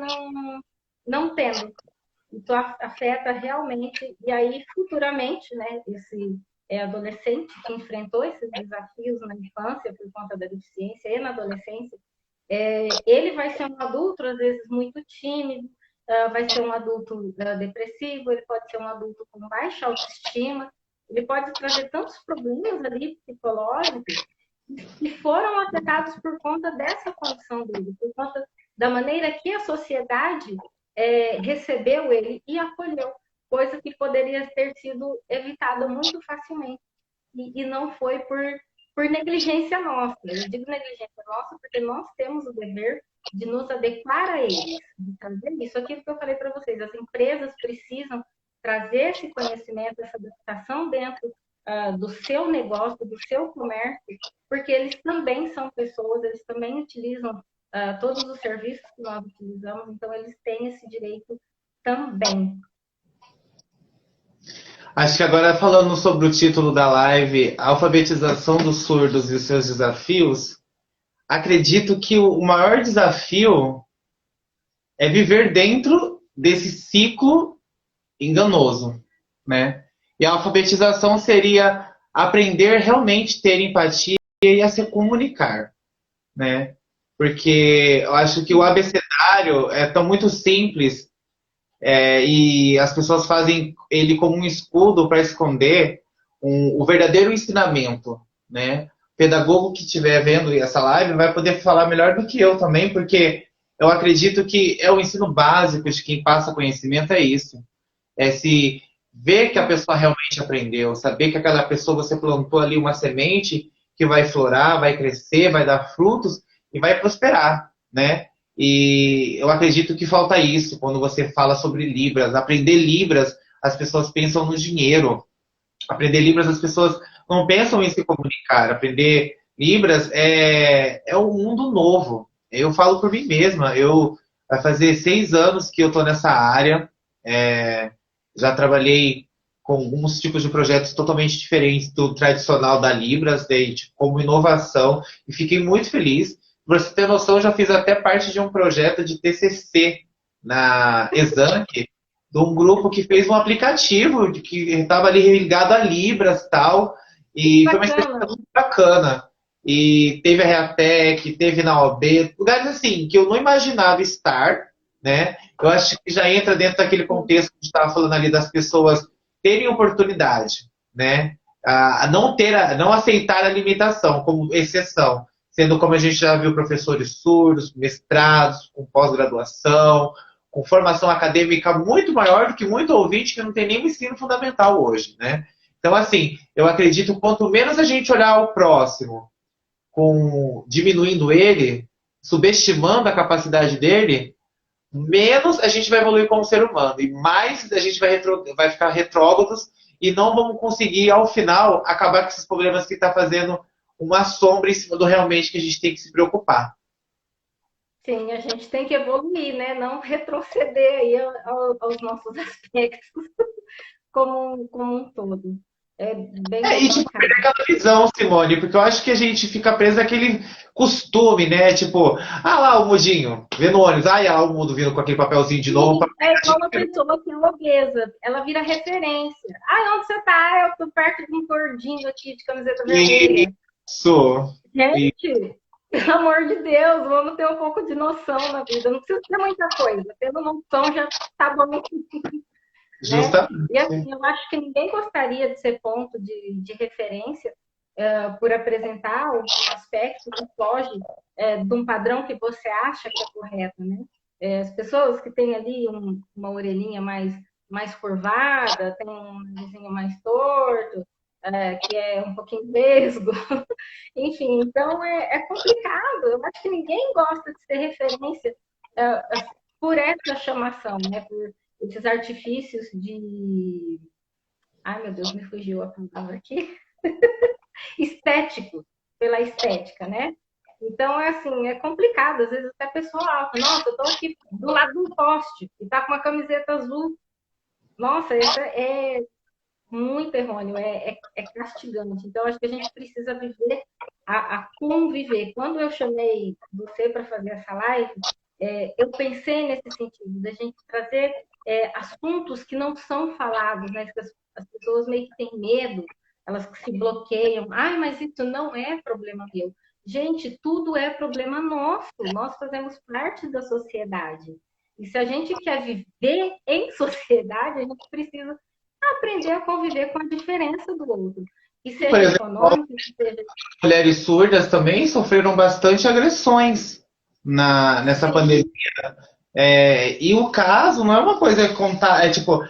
não tendo. Isso afeta realmente, e aí futuramente, né, esse adolescente que enfrentou esses desafios na infância por conta da deficiência e na adolescência, ele vai ser um adulto, às vezes, muito tímido, vai ser um adulto depressivo, ele pode ser um adulto com baixa autoestima, ele pode trazer tantos problemas ali psicológicos que foram afetados por conta dessa condição dele, por conta da maneira que a sociedade recebeu ele e acolheu, coisa que poderia ter sido evitada muito facilmente e não foi por negligência nossa. Eu digo negligência nossa porque nós temos o dever de nos adequar a eles, de trazer isso. Aquilo que eu falei para vocês, as empresas precisam trazer esse conhecimento, essa adaptação dentro do seu negócio, do seu comércio, porque eles também são pessoas, eles também utilizam todos os serviços que nós utilizamos, então eles têm esse direito também. Acho que agora falando sobre o título da live, a alfabetização dos surdos e os seus desafios, acredito que o maior desafio é viver dentro desse ciclo enganoso, né? E a alfabetização seria aprender realmente a ter empatia e a se comunicar, né? Porque eu acho que o abecedário é tão muito simples e as pessoas fazem ele como um escudo para esconder o verdadeiro ensinamento, né? O pedagogo que estiver vendo essa live vai poder falar melhor do que eu também, porque eu acredito que é o ensino básico de quem passa conhecimento, é isso. É se ver que a pessoa realmente aprendeu, saber que aquela pessoa você plantou ali uma semente que vai florar, vai crescer, vai dar frutos e vai prosperar, né? E eu acredito que falta isso quando você fala sobre Libras. Aprender Libras, as pessoas pensam no dinheiro. Aprender Libras, as pessoas não pensam em se comunicar. Aprender Libras é um mundo novo. Eu falo por mim mesma. Vai fazer 6 anos que eu estou nessa área. É, já trabalhei com alguns tipos de projetos totalmente diferentes do tradicional da Libras, como inovação, e fiquei muito feliz. Para você ter noção, eu já fiz até parte de um projeto de TCC na Exanc, de um grupo que fez um aplicativo que estava ali ligado a Libras e tal, e foi uma experiência Bacana. muito bacana. E teve a Reatec, teve na OB, lugares assim que eu não imaginava estar, né? Eu acho que já entra dentro daquele contexto que a gente estava falando ali das pessoas terem oportunidade, né? A não aceitar a limitação como exceção, sendo como a gente já viu professores surdos, mestrados, com pós-graduação, com formação acadêmica muito maior do que muito ouvinte que não tem nem o ensino fundamental hoje, né? Então, assim, eu acredito que quanto menos a gente olhar o próximo, diminuindo ele, subestimando a capacidade dele, menos a gente vai evoluir como ser humano e mais a gente vai ficar retrógrados e não vamos conseguir, ao final, acabar com esses problemas que está fazendo uma sombra em cima do realmente que a gente tem que se preocupar. Sim, a gente tem que evoluir, né? Não retroceder aí aos nossos aspectos como um todo. É bem E tipo, perder complicado. aquela visão, Simone, porque eu acho que a gente fica preso àquele costume, né? Tipo, ah lá o mudinho, vendo o ônibus, ah, lá o mudo vindo com aquele papelzinho de novo pra Sim, é pegar igual uma dinheiro. pessoa que é obesa, ela vira referência. Ah, onde você tá? Ah, eu tô perto de um gordinho aqui de camiseta vermelha. Isso. E Gente, pelo amor de Deus, vamos ter um pouco de noção na vida. Não precisa ter muita coisa, tendo noção já tá bom, né? E justamente. assim, eu acho que ninguém gostaria de ser ponto de referência por apresentar algum aspecto que foge de um padrão que você acha que é correto, né? As pessoas que têm ali uma orelhinha mais curvada, tem um narizinho mais torto, que é um pouquinho vesgo, enfim, então é complicado. Eu acho que ninguém gosta de ser referência é, por essa chamação, né? Por esses artifícios de. Ai, meu Deus, me fugiu a palavra aqui. Estético, pela estética, né? Então, é assim, é complicado. Às vezes até a pessoa alta. Nossa, eu tô aqui do lado de um poste e tá com uma camiseta azul. Nossa, isso é muito errôneo, é castigante. Então, acho que a gente precisa viver, a conviver. Quando eu chamei você para fazer essa live, eu pensei nesse sentido, da gente trazer assuntos que não são falados, né? Que as pessoas meio que têm medo, elas se bloqueiam. Ai, mas isso não é problema meu. Gente, tudo é problema nosso. Nós fazemos parte da sociedade. E se a gente quer viver em sociedade, a gente precisa aprender a conviver com a diferença do outro. Que Por seja exemplo, econômico, que seja. mulheres surdas também sofreram bastante agressões nessa pandemia. Sim, E o caso não é uma coisa contar, é tipo,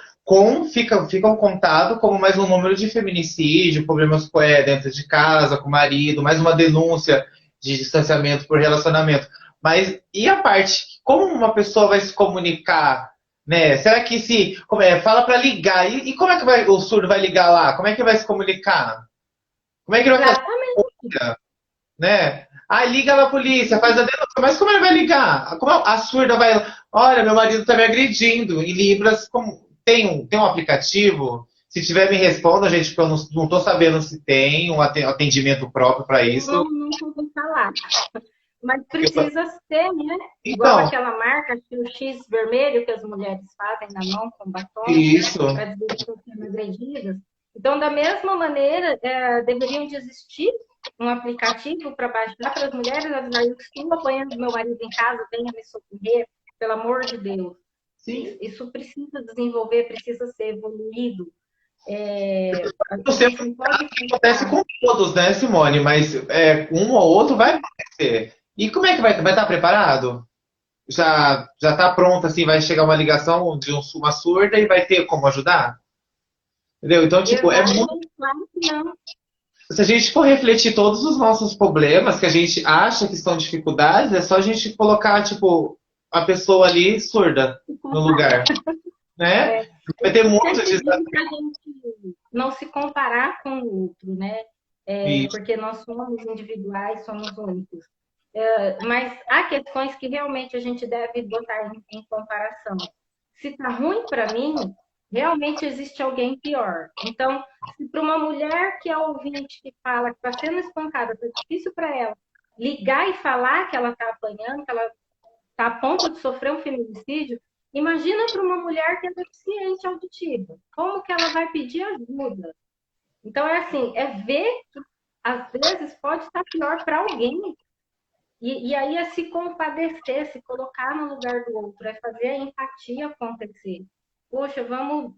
ficam contado como mais um número de feminicídio, problemas dentro de casa, com o marido, mais uma denúncia de distanciamento por relacionamento. Mas e a parte, como uma pessoa vai se comunicar, né? Será que se, fala para ligar, e como é que o surdo vai ligar lá? Como é que vai se comunicar? Como é que ele vai fazer, exatamente. né? Ah, liga na polícia, faz a denúncia. Mas como ele vai ligar? Como a surda vai. Olha, meu marido está me agredindo. Em Libras, tem um aplicativo? Se tiver, me responda, gente, porque eu não estou sabendo se tem um atendimento próprio para isso. Nunca ouvi falar. Mas precisa ser, né? Igual Então, aquela marca, o X vermelho que as mulheres fazem na mão com batom, isso. para dizer que estão sendo agredidas. Então, da mesma maneira, deveriam de existir um aplicativo para baixar para as mulheres avisar, eu estou apanhando meu marido em casa, venha me socorrer, pelo amor de Deus. Sim. Isso precisa desenvolver, precisa ser evoluído. Não A sei o gente que não pode acontece pensar. com todos, né, Simone? Mas um ou outro vai acontecer. E como é que vai estar preparado? Já está pronta, assim, vai chegar uma ligação de uma surda e vai ter como ajudar? Entendeu? Então, tipo, é muito. Exatamente, claro que não. Se a gente for refletir todos os nossos problemas que a gente acha que são dificuldades, é só a gente colocar, tipo, a pessoa ali surda no lugar, né? Vai ter Eu muitos sempre desafios. digo para a gente não se comparar com o outro, né? Porque nós somos individuais, somos únicos. Mas há questões que realmente a gente deve botar em comparação. Se está ruim para mim, realmente existe alguém pior. Então, se para uma mulher que é ouvinte, que fala que está sendo espancada, está difícil para ela ligar e falar que ela está apanhando, que ela está a ponto de sofrer um feminicídio, imagina para uma mulher que é deficiente auditiva. Como que ela vai pedir ajuda? Então, é assim, é ver que às vezes pode estar pior para alguém. E aí é se compadecer, se colocar no lugar do outro, é fazer a empatia acontecer. Poxa, vamos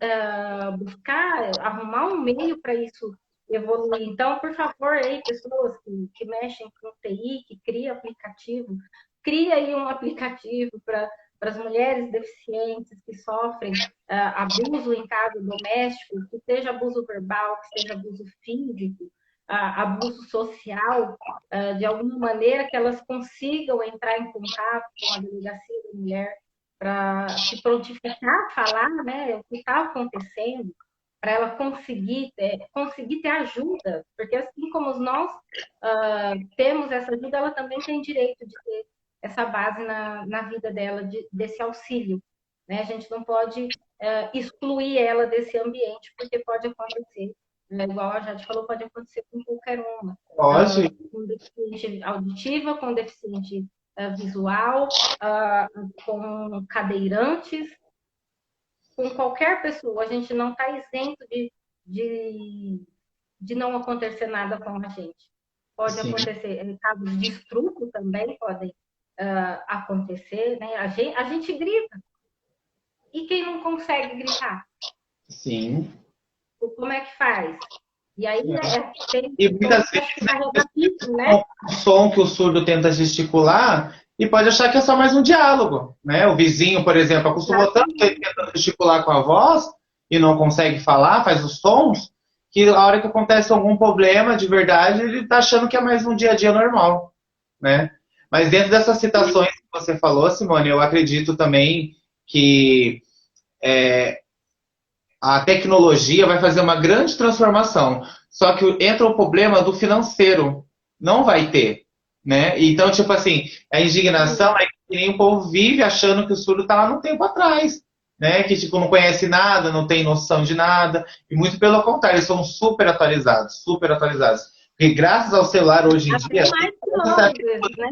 buscar, arrumar um meio para isso evoluir. Então, por favor, aí, pessoas que mexem com TI, que cria aplicativo, cria aí um aplicativo para as mulheres deficientes que sofrem abuso em casa doméstico, que seja abuso verbal, que seja abuso físico, abuso social, de alguma maneira que elas consigam entrar em contato com a delegacia da mulher para se prontificar a falar, né, o que está acontecendo, para ela conseguir ter ajuda, porque assim como nós temos essa ajuda, ela também tem direito de ter essa base na vida dela, desse auxílio. Né? A gente não pode excluir ela desse ambiente, porque pode acontecer igual a Jade falou, pode acontecer com qualquer uma. Pode. Com deficiente auditiva, com deficiente visual, com cadeirantes, com qualquer pessoa. A gente não está isento de, de não acontecer nada com a gente. Pode Sim. acontecer, casos de estupro também podem acontecer, né? A gente grita. E quem não consegue gritar? Sim. Como é que faz? E aí tem E muitas que vezes, carregar isso, né? o som que o surdo tenta gesticular e pode achar que é só mais um diálogo, né? O vizinho, por exemplo, acostumou tanto que ele tenta gesticular com a voz e não consegue falar, faz os sons, que a hora que acontece algum problema de verdade, ele tá achando que é mais um dia a dia normal, né? Mas dentro dessas citações que você falou, Simone, eu acredito também que a tecnologia vai fazer uma grande transformação. Só que entra o problema do financeiro. Não vai ter, né? Então, tipo assim, a indignação é que nem o povo vive achando que o surdo está lá no tempo atrás, né? Que, tipo, não conhece nada, não tem noção de nada. E muito pelo contrário, eles são super atualizados, super atualizados. Porque graças ao celular hoje em dia, Até mais que nós, às vezes, né?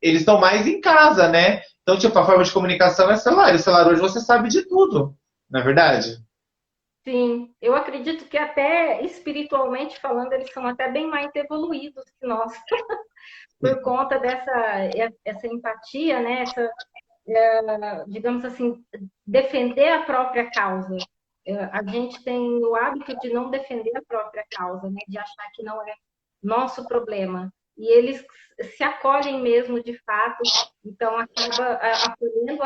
eles estão mais em casa, né? Então, tipo, a forma de comunicação é celular. E o celular hoje você sabe de tudo, não é verdade? Sim, eu acredito que até espiritualmente falando, eles são até bem mais evoluídos que nós, por conta essa empatia, né? Digamos assim, defender a própria causa. A gente tem o hábito de não defender a própria causa, né? De achar que não é nosso problema. E eles se acolhem mesmo de fato, então acaba acolhendo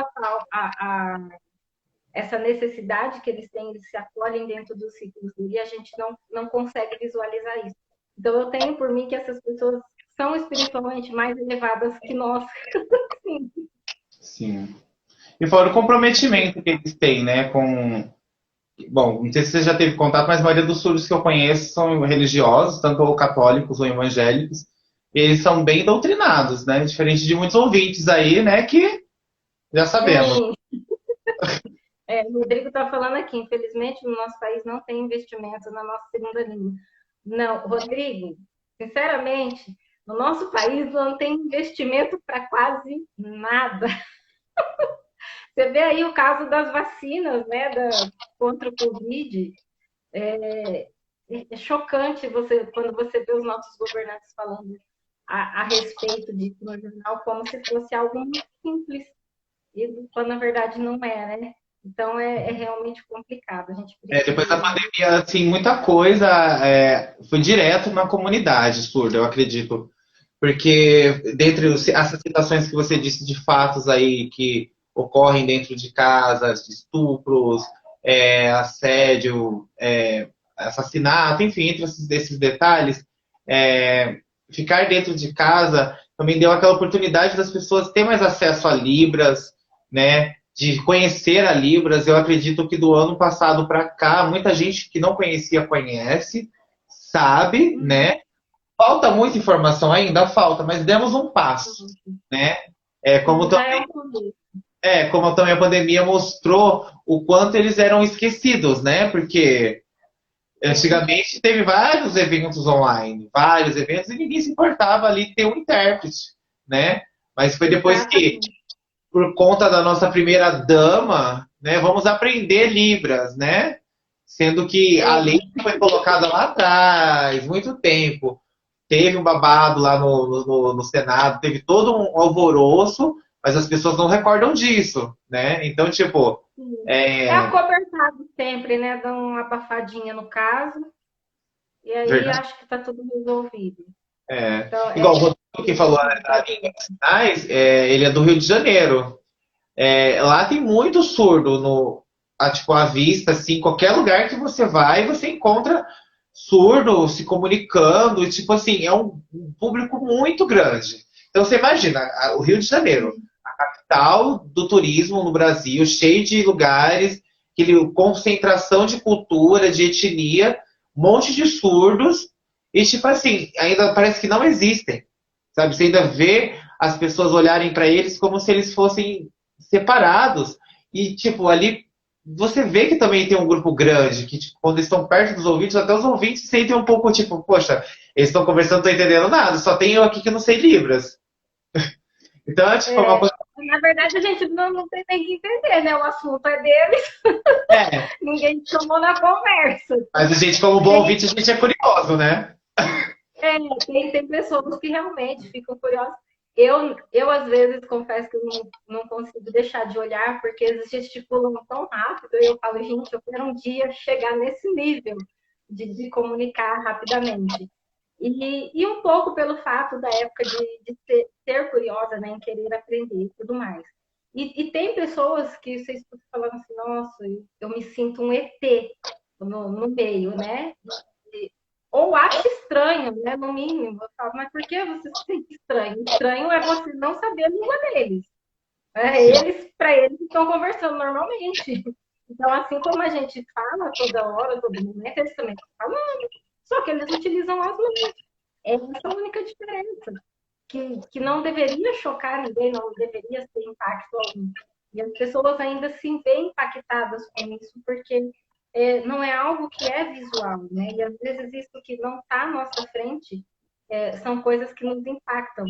essa necessidade que eles têm, eles se acolhem dentro dos ciclos dele e a gente não consegue visualizar isso. Então eu tenho por mim que essas pessoas são espiritualmente mais elevadas que nós. Sim. Sim. E fora o comprometimento que eles têm, né, com... Bom, não sei se você já teve contato, mas a maioria dos surdos que eu conheço são religiosos, tanto ou católicos ou evangélicos. E eles são bem doutrinados, né? Diferente de muitos ouvintes aí, né, que já sabemos. Sim. O Rodrigo está falando aqui, infelizmente no nosso país não tem investimento na nossa segunda língua. Não, Rodrigo, sinceramente, no nosso país não tem investimento para quase nada. Você vê aí o caso das vacinas, né, contra o Covid. É chocante quando você vê os nossos governantes falando a respeito disso no jornal, como se fosse algo muito simples, quando na verdade não é, né? Então é realmente complicado. A gente Depois da precisa. pandemia, assim, muita coisa foi direto na comunidade surda, eu acredito. Porque dentre essas citações que você disse de fatos aí que ocorrem dentro de casas, de estupros, assédio, assassinato, enfim, entre esses detalhes, ficar dentro de casa também deu aquela oportunidade das pessoas ter mais acesso a Libras, né? De conhecer a Libras. Eu acredito que do ano passado para cá, muita gente que não conhecia conhece, sabe, né? Falta muita informação ainda, falta, mas demos um passo, né? É, como, Já é um começo. como também a pandemia mostrou o quanto eles eram esquecidos, né? Porque antigamente teve vários eventos online, vários eventos, e ninguém se importava ali ter um intérprete, né? Mas foi depois que, por conta da nossa primeira dama, né, vamos aprender Libras, né? Sendo que a lei foi colocada lá atrás, muito tempo. Teve um babado lá no Senado, teve todo um alvoroço, mas as pessoas não recordam disso, né? Então, tipo... É acobertado sempre, né? Dá uma abafadinha no caso, e aí Verdade. acho que tá tudo resolvido. Então, Igual o Rodrigo que falou da língua de sinais, ele é do Rio de Janeiro. Lá tem muito surdo tipo, à vista, assim, qualquer lugar que você vai, você encontra surdo se comunicando, e, tipo assim, é um público muito grande. Então você imagina, o Rio de Janeiro, a capital do turismo no Brasil, cheio de lugares, concentração de cultura, de etnia, um monte de surdos, e tipo assim, ainda parece que não existem. Sabe? Você ainda vê as pessoas olharem para eles como se eles fossem separados. E, tipo, ali você vê que também tem um grupo grande, que tipo, quando eles estão perto dos ouvintes, até os ouvintes se sentem um pouco tipo, poxa, eles estão conversando, não tô entendendo nada, só tem eu aqui que não sei Libras. Então, é tipo, uma É, coisa. na verdade, a gente não tem nem que entender, né? O assunto é deles, É, ninguém chamou na conversa. mas a gente, como bom Tem, ouvinte, a gente é curioso, né? tem pessoas que realmente ficam curiosas. Às vezes, confesso que eu não consigo deixar de olhar, porque eles gesticulam tão rápido, e eu falo, gente, eu quero um dia chegar nesse nível de comunicar rapidamente. E um pouco pelo fato da época de ser curiosa, né, em querer aprender e tudo mais. E tem pessoas que você escuta falando assim, nossa, eu me sinto um ET no meio, né? Ou acha estranho, né? No mínimo. Eu falo, mas por que você se sente estranho? Estranho é você não saber a língua deles. Sim. Eles, para eles, estão conversando normalmente. Então, assim como a gente fala toda hora, todo momento, eles também estão falando. Só que eles utilizam as mãos. Essa é a única diferença. Que não deveria chocar ninguém, não deveria ter impacto algum. E as pessoas ainda se veem impactadas com isso, porque não é algo que é visual, né? E às vezes isso que não está à nossa frente são coisas que nos impactam.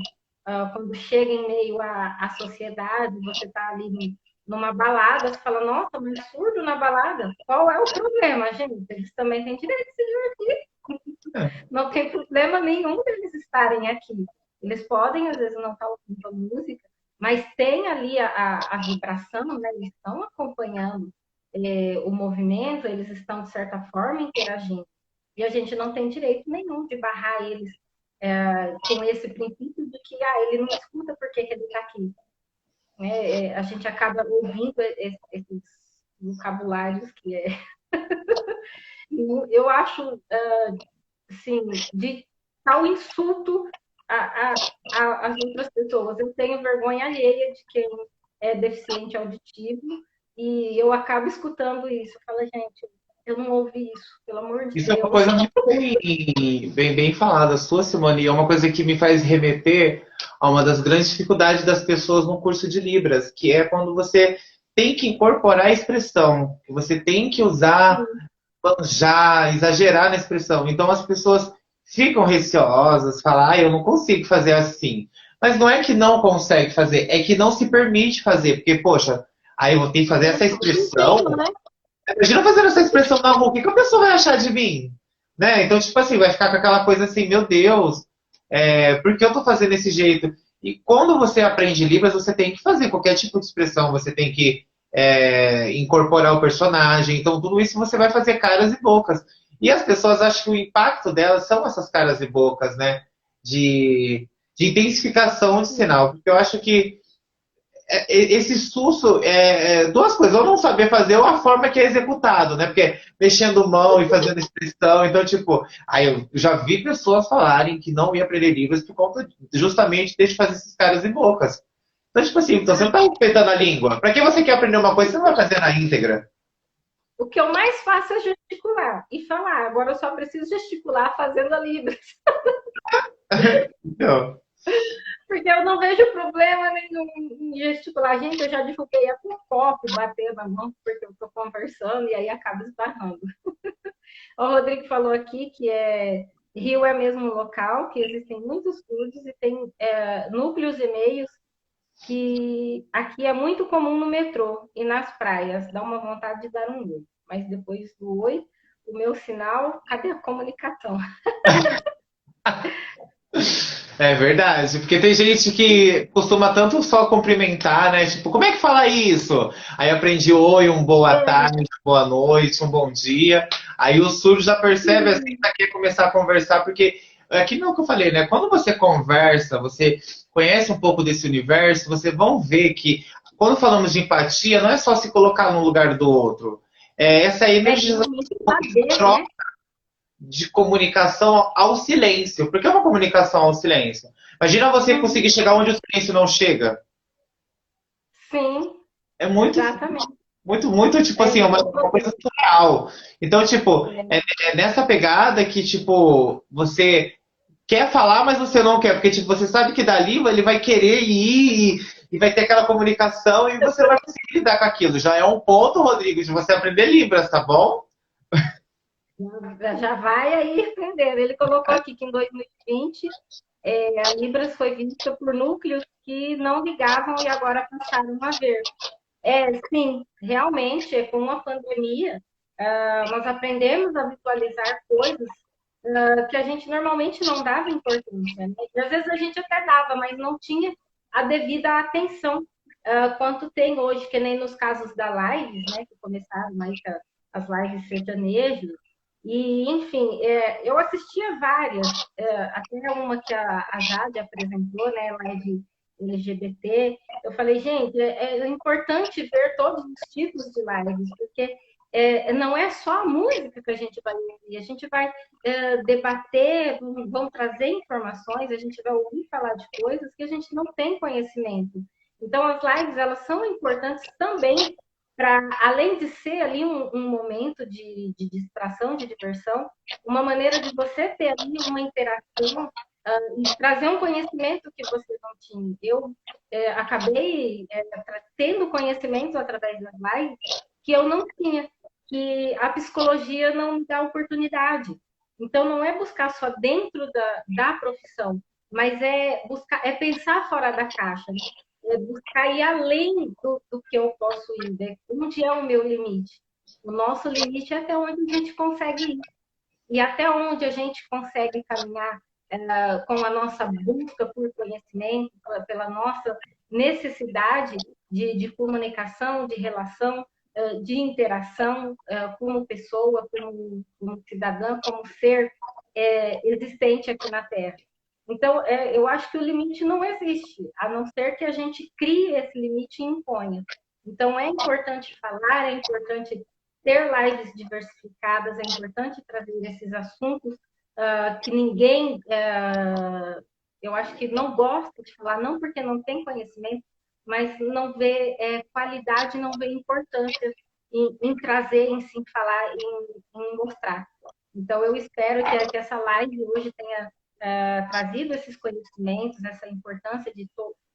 Quando chega em meio à sociedade, você está ali numa balada, você fala, nossa, mas surdo na balada? Qual é o problema, gente? Eles também têm direito de se divertir. É. Não tem problema nenhum deles estarem aqui. Eles podem, às vezes, não estar ouvindo a música, mas tem ali a vibração, né? Eles estão acompanhando o movimento, eles estão, de certa forma, interagindo. E a gente não tem direito nenhum de barrar eles com esse princípio de que ele não escuta porque que ele está aqui. A gente acaba ouvindo esses vocabulários que é. Eu acho, assim, de tal insulto às outras pessoas. Eu tenho vergonha alheia de quem é deficiente auditivo e eu acabo escutando isso. Eu falo, gente, eu não ouvi isso, pelo amor de Isso é uma Deus. coisa muito bem falada sua, Simone, e é uma coisa que me faz remeter a uma das grandes dificuldades das pessoas no curso de Libras, que é quando você tem que incorporar a expressão, que você tem que usar, já exagerar na expressão. Então as pessoas ficam receosas, falam, eu não consigo fazer assim. Mas não é que não consegue fazer, é que não se permite fazer, porque, poxa, aí eu vou ter que fazer essa expressão. Entendo, né? Imagina fazendo essa expressão na rua, o que que a pessoa vai achar de mim? Né? Então, tipo assim, vai ficar com aquela coisa assim, meu Deus, por que eu tô fazendo desse jeito? E quando você aprende Libras, você tem que fazer qualquer tipo de expressão, você tem que incorporar o personagem, então tudo isso você vai fazer caras e bocas. E as pessoas acham que o impacto delas são essas caras e bocas, né? De intensificação de sinal. Porque eu acho que esse susto duas coisas, ou não saber fazer, ou a forma que é executado, né? Porque mexendo mão e fazendo expressão, então, tipo, aí eu já vi pessoas falarem que não ia aprender Libras por conta justamente de fazer esses caras e bocas. Então, tipo assim, então você não tá respeitando a língua. Pra que você quer aprender uma coisa, você não vai fazer na íntegra. O que eu mais faço é gesticular e falar. Agora eu só preciso gesticular fazendo a Libras. Então, Porque eu não vejo problema nenhum em gesticular. Gente, eu já derrubei até um copo, bater na mão, porque eu estou conversando e aí acaba esbarrando. O Rodrigo falou aqui que Rio é mesmo um local, que existem muitos clubes e tem núcleos e meios que aqui é muito comum no metrô e nas praias. Dá uma vontade de dar um oi. Mas depois do oi, o meu sinal, cadê a comunicação? é verdade, porque tem gente que costuma tanto só cumprimentar, né? Tipo, como é que fala isso? Aí aprendi oi, um boa tarde, boa noite, um bom dia. Aí o surdo já percebe assim que quer começar a conversar, porque é aquilo que eu falei, né? Quando você conversa, você conhece um pouco desse universo, vocês vão ver que quando falamos de empatia, não é só se colocar no lugar do outro. É essa energização Realmente saber, né? de comunicação ao silêncio. Por que uma comunicação ao silêncio? Imagina você conseguir chegar onde o silêncio não chega. Sim, É muito, exatamente. muito, tipo assim, é uma coisa surreal. Então, tipo, É, é nessa pegada que, tipo, você quer falar, mas você não quer, porque tipo, você sabe que dali ele vai querer ir e vai ter aquela comunicação e você vai conseguir lidar com aquilo. Já é um ponto, Rodrigo, de você aprender Libras, tá bom? Já vai aí entender. Ele colocou aqui que em 2020 a Libras foi vista por núcleos que não ligavam e agora passaram a ver. Sim, realmente, com a pandemia, nós aprendemos a visualizar coisas que a gente normalmente não dava importância, né? E às vezes a gente até dava, mas não tinha a devida atenção quanto tem hoje, que nem nos casos da lives, né? Que começaram mais as lives sertanejas. E, enfim, eu assistia várias, até uma que a Jade apresentou, né? Live LGBT. Eu falei, gente, é importante ver todos os tipos de lives, porque não é só a música que a gente vai ouvir, a gente vai debater, vão trazer informações, a gente vai ouvir falar de coisas que a gente não tem conhecimento. Então, as lives, elas são importantes também para, além de ser ali um momento de distração, de diversão, uma maneira de você ter ali uma interação e trazer um conhecimento que você não tinha. Eu acabei tendo conhecimentos através das lives que eu não tinha, que a psicologia não me dá oportunidade. Então, não é buscar só dentro da profissão, mas é pensar fora da caixa, né? É buscar ir além do que eu posso ir, né? Onde é o meu limite? O nosso limite é até onde a gente consegue ir. E até onde a gente consegue caminhar com a nossa busca por conhecimento, pela nossa necessidade de comunicação, de relação, de interação como pessoa, como cidadã, como ser existente aqui na Terra. Então, eu acho que o limite não existe, a não ser que a gente crie esse limite e imponha. Então, é importante falar, é importante ter lives diversificadas, é importante trazer esses assuntos que ninguém, eu acho que não gosta de falar, não porque não tem conhecimento, mas não vê qualidade, não vê importância em trazer, em sim falar, em mostrar. Então, eu espero que essa live hoje tenha trazido esses conhecimentos, essa importância de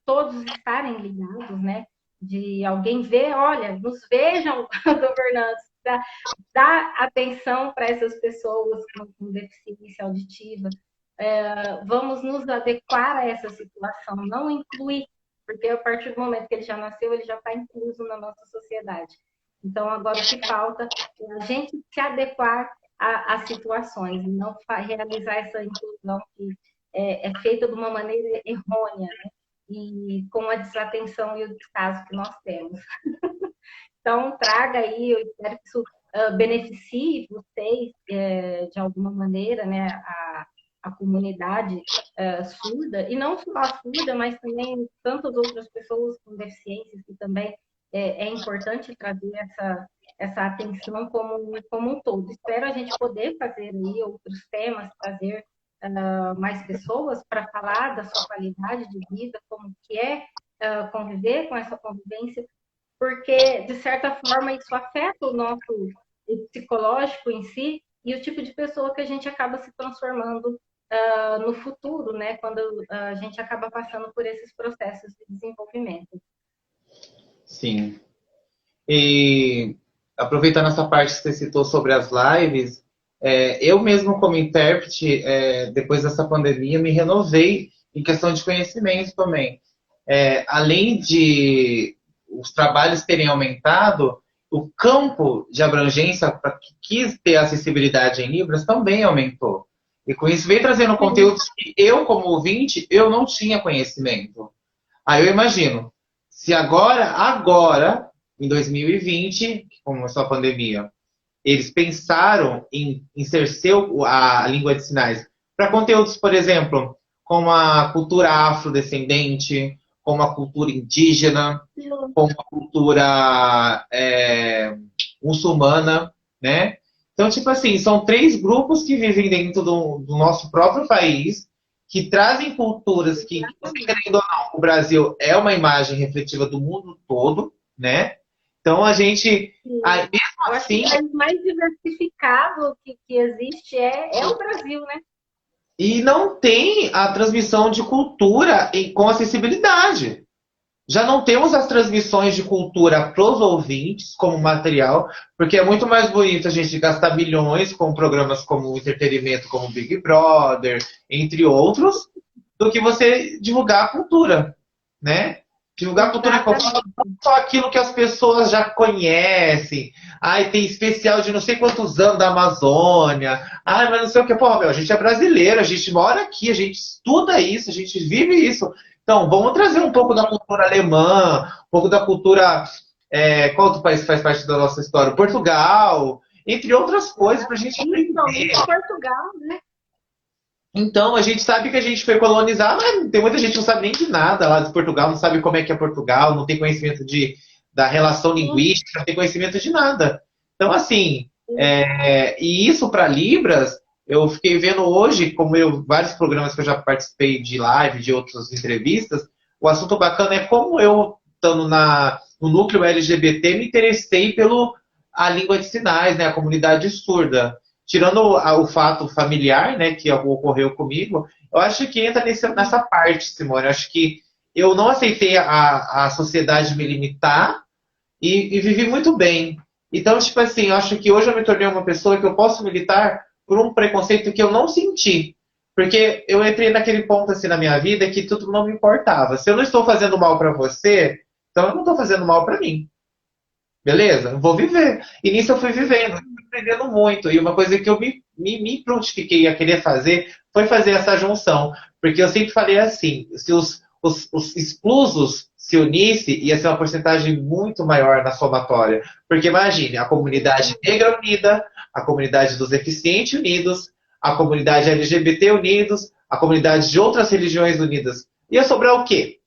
todos estarem ligados, né? De alguém ver, olha, nos vejam, governantes, dá atenção para essas pessoas com deficiência auditiva. Vamos nos adequar a essa situação, não incluir, porque a partir do momento que ele já nasceu, ele já está incluso na nossa sociedade. Então, agora o que falta é a gente se adequar às situações, e não realizar essa inclusão que é feita de uma maneira errônea, né? E com a desatenção e o descaso que nós temos. Então, traga aí, eu espero que isso beneficie vocês de alguma maneira, né, a comunidade surda, e não só a surda, mas também tantas outras pessoas com deficiências, que também é importante trazer essa atenção como um todo. Espero a gente poder fazer aí outros temas, trazer mais pessoas para falar da sua qualidade de vida, como que é conviver com essa convivência, porque, de certa forma, isso afeta o nosso psicológico em si e o tipo de pessoa que a gente acaba se transformando no futuro, né? Quando a gente acaba passando por esses processos de desenvolvimento. Sim. E aproveitando essa parte que você citou sobre as lives, eu mesmo como intérprete, depois dessa pandemia, me renovei em questão de conhecimento também. Além de os trabalhos terem aumentado, o campo de abrangência para que quis ter acessibilidade em Libras também aumentou. E com isso veio trazendo conteúdos que eu, como ouvinte, eu não tinha conhecimento. Aí eu imagino, se agora, em 2020, que começou a pandemia, eles pensaram em exercer a língua de sinais para conteúdos, por exemplo, como a cultura afrodescendente, como a cultura indígena, como a cultura muçulmana, né? Então, tipo assim, são 3 grupos que vivem dentro do nosso próprio país, que trazem culturas que, querendo ou não, o Brasil é uma imagem refletiva do mundo todo, né? Então, a gente, mesmo assim... Eu acho que o mais diversificado que existe é o Brasil, né? E não tem a transmissão de cultura com acessibilidade. Já não temos as transmissões de cultura para os ouvintes como material, porque é muito mais bonito a gente gastar milhões com programas como entretenimento, como Big Brother, entre outros, do que você divulgar a cultura, né? Divulgar a cultura não só aquilo que as pessoas já conhecem. Ai, tem especial de não sei quantos anos da Amazônia. Ai, mas não sei o que. Pô, meu, a gente é brasileiro, a gente mora aqui, a gente estuda isso, a gente vive isso. Então, vamos trazer um pouco da cultura alemã, um pouco da cultura. Qual outro país faz parte da nossa história? Portugal, entre outras coisas, para a gente aprender. Portugal, né? Então, a gente sabe que a gente foi colonizado, mas tem muita gente que não sabe nem de nada lá de Portugal, não sabe como é que é Portugal, não tem conhecimento da relação linguística, não tem conhecimento de nada. Então, assim, e isso para Libras, eu fiquei vendo hoje, como vários programas que eu já participei de live, de outras entrevistas, o assunto bacana é como eu, estando no núcleo LGBT, me interessei a língua de sinais, né, a comunidade surda. Tirando o fato familiar, né, que ocorreu comigo, eu acho que entra nessa parte, Simone. Eu acho que eu não aceitei a sociedade me limitar e vivi muito bem. Então, tipo assim, eu acho que hoje eu me tornei uma pessoa que eu posso militar por um preconceito que eu não senti. Porque eu entrei naquele ponto assim na minha vida que tudo não me importava. Se eu não estou fazendo mal para você, então eu não estou fazendo mal para mim. Beleza? Vou viver. E nisso eu fui vivendo, fui aprendendo muito. E uma coisa que eu me prontifiquei a querer fazer foi fazer essa junção. Porque eu sempre falei assim, se os exclusos se unissem, ia ser uma porcentagem muito maior na somatória. Porque imagine, a comunidade negra unida, a comunidade dos deficientes unidos, a comunidade LGBT unidos, a comunidade de outras religiões unidas. Ia sobrar o quê?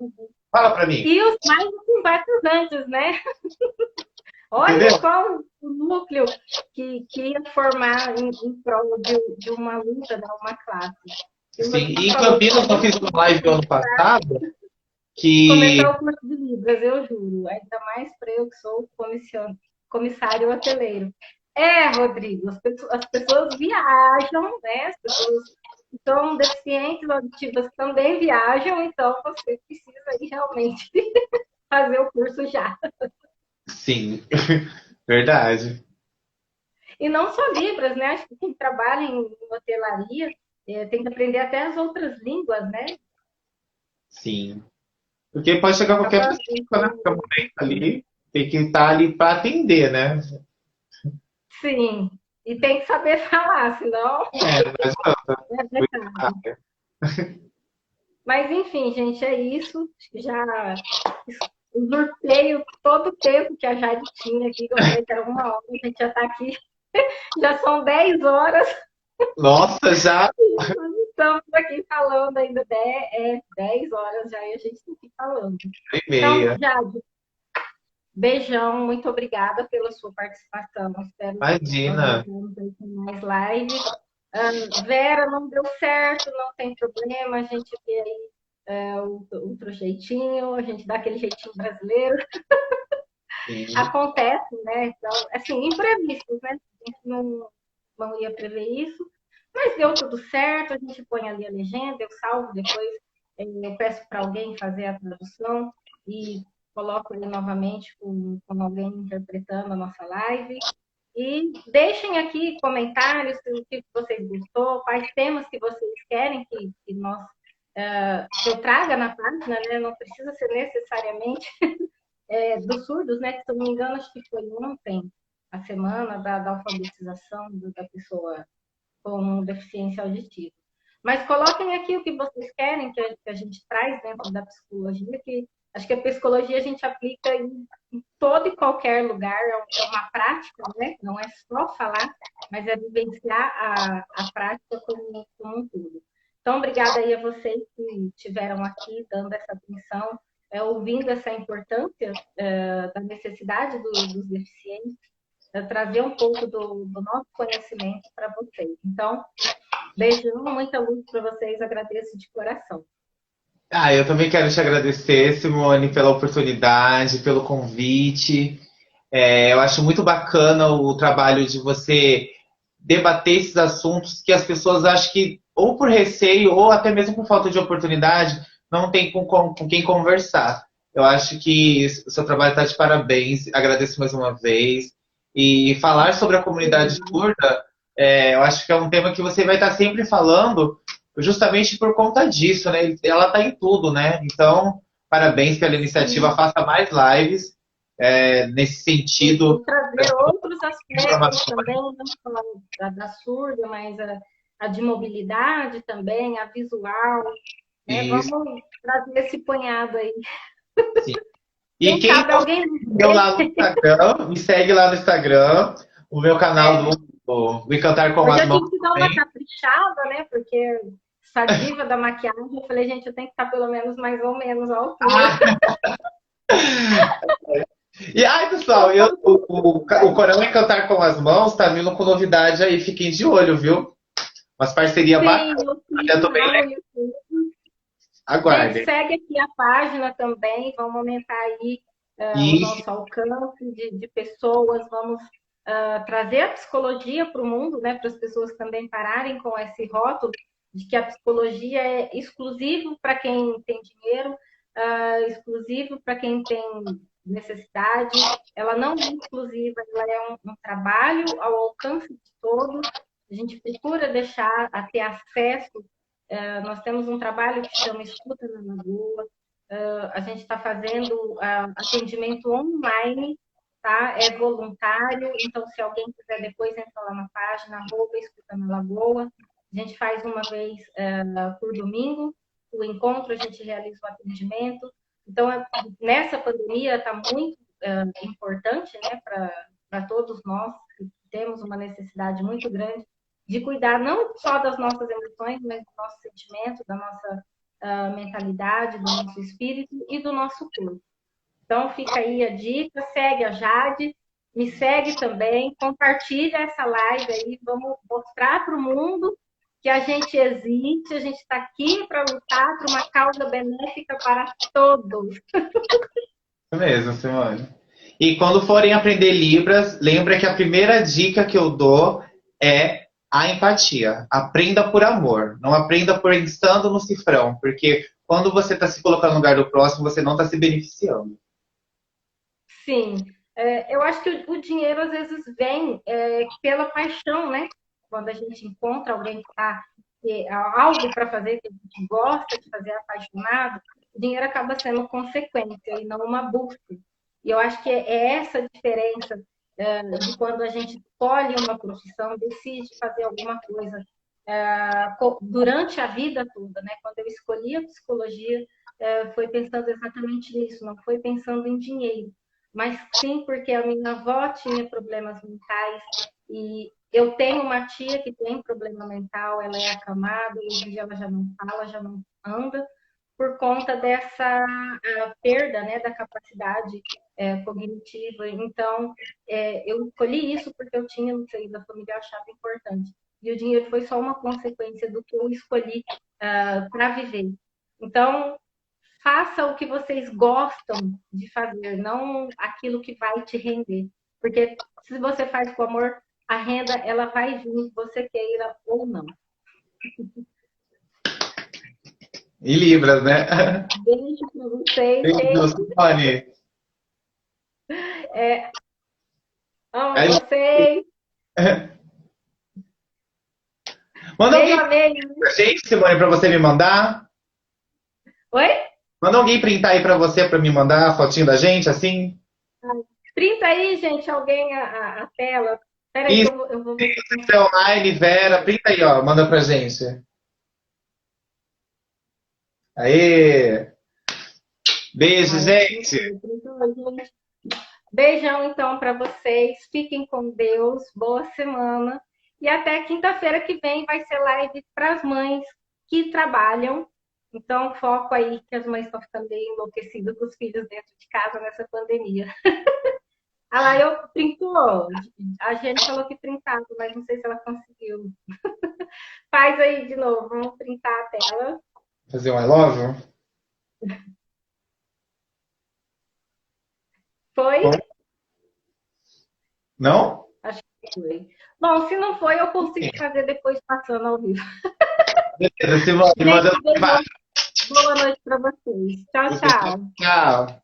Fala pra mim. E os mais simpatizantes, né? Olha Entendeu? só o núcleo que ia formar em prol de uma luta, de uma classe. Sim, e em Campinas eu fiz uma live ano passado que... Começar o curso de Libras, eu juro. Ainda mais para eu que sou comissário hoteleiro. Rodrigo, as pessoas viajam, né? As pessoas que são deficientes auditivas também viajam, então você precisa ir realmente fazer o curso já. Sim, verdade. E não só Libras, né? Acho que quem trabalha em hotelaria tem que aprender até as outras línguas, né? Sim. Porque pode chegar qualquer pessoa, né? Fica ali, tem que estar ali para atender, né? Sim. E tem que saber falar, senão. Não adianta. Mas, enfim, gente, é isso. Já usurpei todo o tempo que a Jade tinha aqui, que eu falei que era 1 hora, a gente já está aqui. Já são 10 horas. Nossa, já. Estamos aqui falando ainda 10 horas já e a gente está aqui falando. Meia. Então, Jade, beijão, muito obrigada pela sua participação. Espero Imagina. que nós tenhamos mais live. Vera, não deu certo, não tem problema, a gente vê aí outro jeitinho, a gente dá aquele jeitinho brasileiro. Sim. Acontece, né? Então, assim, imprevistos, né? A gente não ia prever isso, mas deu tudo certo, a gente põe ali a legenda, eu salvo depois, eu peço para alguém fazer a tradução e coloco ele novamente com alguém interpretando a nossa live. E deixem aqui comentários o que vocês gostou, quais temas que vocês querem que eu traga na página, né? Não precisa ser necessariamente dos surdos, né? Que, se eu não me engano, acho que foi ontem, a semana da alfabetização da pessoa com deficiência auditiva. Mas coloquem aqui o que vocês querem que a gente traz dentro da psicologia, que acho que a psicologia a gente aplica em todo e qualquer lugar, é uma prática, né? Não é só falar, mas é vivenciar a prática como um todo. Então, obrigada aí a vocês que estiveram aqui dando essa atenção, ouvindo essa importância da necessidade dos deficientes, trazer um pouco do nosso conhecimento para vocês. Então, beijão, muita luz para vocês, agradeço de coração. Eu também quero te agradecer, Simone, pela oportunidade, pelo convite. Eu acho muito bacana o trabalho de você debater esses assuntos que as pessoas acham que, ou por receio, ou até mesmo por falta de oportunidade, não tem com quem conversar. Eu acho que o seu trabalho está de parabéns. Agradeço mais uma vez. E falar sobre a comunidade surda, eu acho que é um tema que você vai estar sempre falando, justamente por conta disso, né? Ela está em tudo, né? Então, parabéns pela iniciativa. Sim. Faça mais lives nesse E sentido. trazer outros aspectos Informações. também, não só da surda, mas a de mobilidade também, a visual, né? Isso, Vamos trazer esse punhado aí. sim. E Quem quem sabe não alguém seguiu lá no Instagram, me segue lá no Instagram, o meu canal é, do Cantar com hoje as eu Mãos tive que dar uma também. caprichada, né? Porque essa diva da maquiagem, eu falei, gente, eu tenho que estar pelo menos mais ou menos à altura. E ai, pessoal, Então, o Corão em Cantar com as Mãos tá vindo com novidade aí, fiquem de olho, viu? Umas parcerias sim, bacanas. eu Já tô sigo bem lá no legal. YouTube. Gente, Aguardem. segue aqui a página também, vamos aumentar aí o E nosso alcance de pessoas, vamos trazer a psicologia para o mundo, né, para as pessoas também pararem com esse rótulo de que a psicologia é exclusivo para quem tem dinheiro, exclusivo para quem tem necessidade, ela não é exclusiva, ela é um trabalho ao alcance de todos, a gente procura deixar a ter acesso. Nós temos um trabalho que chama Escuta na Lagoa. A gente está fazendo atendimento online, tá? É voluntário, então se alguém quiser depois entra lá na página, Escuta na Lagoa. A gente faz uma vez por domingo o encontro, a gente realiza o atendimento. Então, nessa pandemia está muito importante, né, para todos nós que temos uma necessidade muito grande de cuidar não só das nossas emoções, mas do nosso sentimento, da nossa mentalidade, do nosso espírito e do nosso corpo. Então fica aí a dica, segue a Jade, me segue também, compartilha essa live aí, vamos mostrar para o mundo que a gente existe, a gente está aqui para lutar por uma causa benéfica para todos. isso mesmo, Simone. E quando forem aprender Libras, lembra que a primeira dica que eu dou é a empatia. Aprenda por amor, não aprenda por estando no cifrão, porque quando você está se colocando no lugar do próximo, você não está se beneficiando. Sim, eu acho que o dinheiro às vezes vem pela paixão, né? Quando a gente encontra alguém que está algo para fazer que a gente gosta de fazer apaixonado, o dinheiro acaba sendo consequência e não uma busca. E eu acho que é essa a diferença de quando a gente escolhe uma profissão, decide fazer alguma coisa durante a vida toda, né? Quando eu escolhi a psicologia, foi pensando exatamente nisso, não foi pensando em dinheiro, mas sim porque a minha avó tinha problemas mentais e eu tenho uma tia que tem problema mental, ela é acamada, hoje em dia ela já não fala, já não anda, por conta dessa perda, né, da capacidade cognitiva. Então, eu escolhi isso porque eu tinha no seio da família, eu achava importante. E o dinheiro foi só uma consequência do que eu escolhi para viver. Então, faça o que vocês gostam de fazer, não aquilo que vai te render. Porque se você faz com amor, a renda ela vai vir, você queira ou não. E Libras, né? Beijo para vocês, Beijo, gente. Simone. Amo Aí, vocês. manda Meio alguém a meio. pra gente, Simone, para você me mandar. Oi? Manda alguém printar aí para você, para me mandar a fotinho da gente, assim. Printa aí, gente, alguém a tela. Espera aí que Isso, eu vou ver. você online, Vera, printa aí, ó, manda pra gente. Aê! Beijo, Ai, gente! gente. Beijão, então, para vocês. Fiquem com Deus. Boa semana. E até quinta-feira que vem vai ser live para as mães que trabalham. Então, foco aí que as mães estão ficando meio enlouquecidas com os filhos dentro de casa nessa pandemia. Ah lá, eu printou. A gente falou que printava, mas não sei se ela conseguiu. Faz aí de novo, vamos printar a tela. Fazer um I love you? Foi? Bom, não? Acho que foi. Bom, se não foi, eu consigo fazer depois passando ao vivo. Beleza, Simone, manda Gente, no privado. boa noite para vocês. Tchau, tchau. Tchau.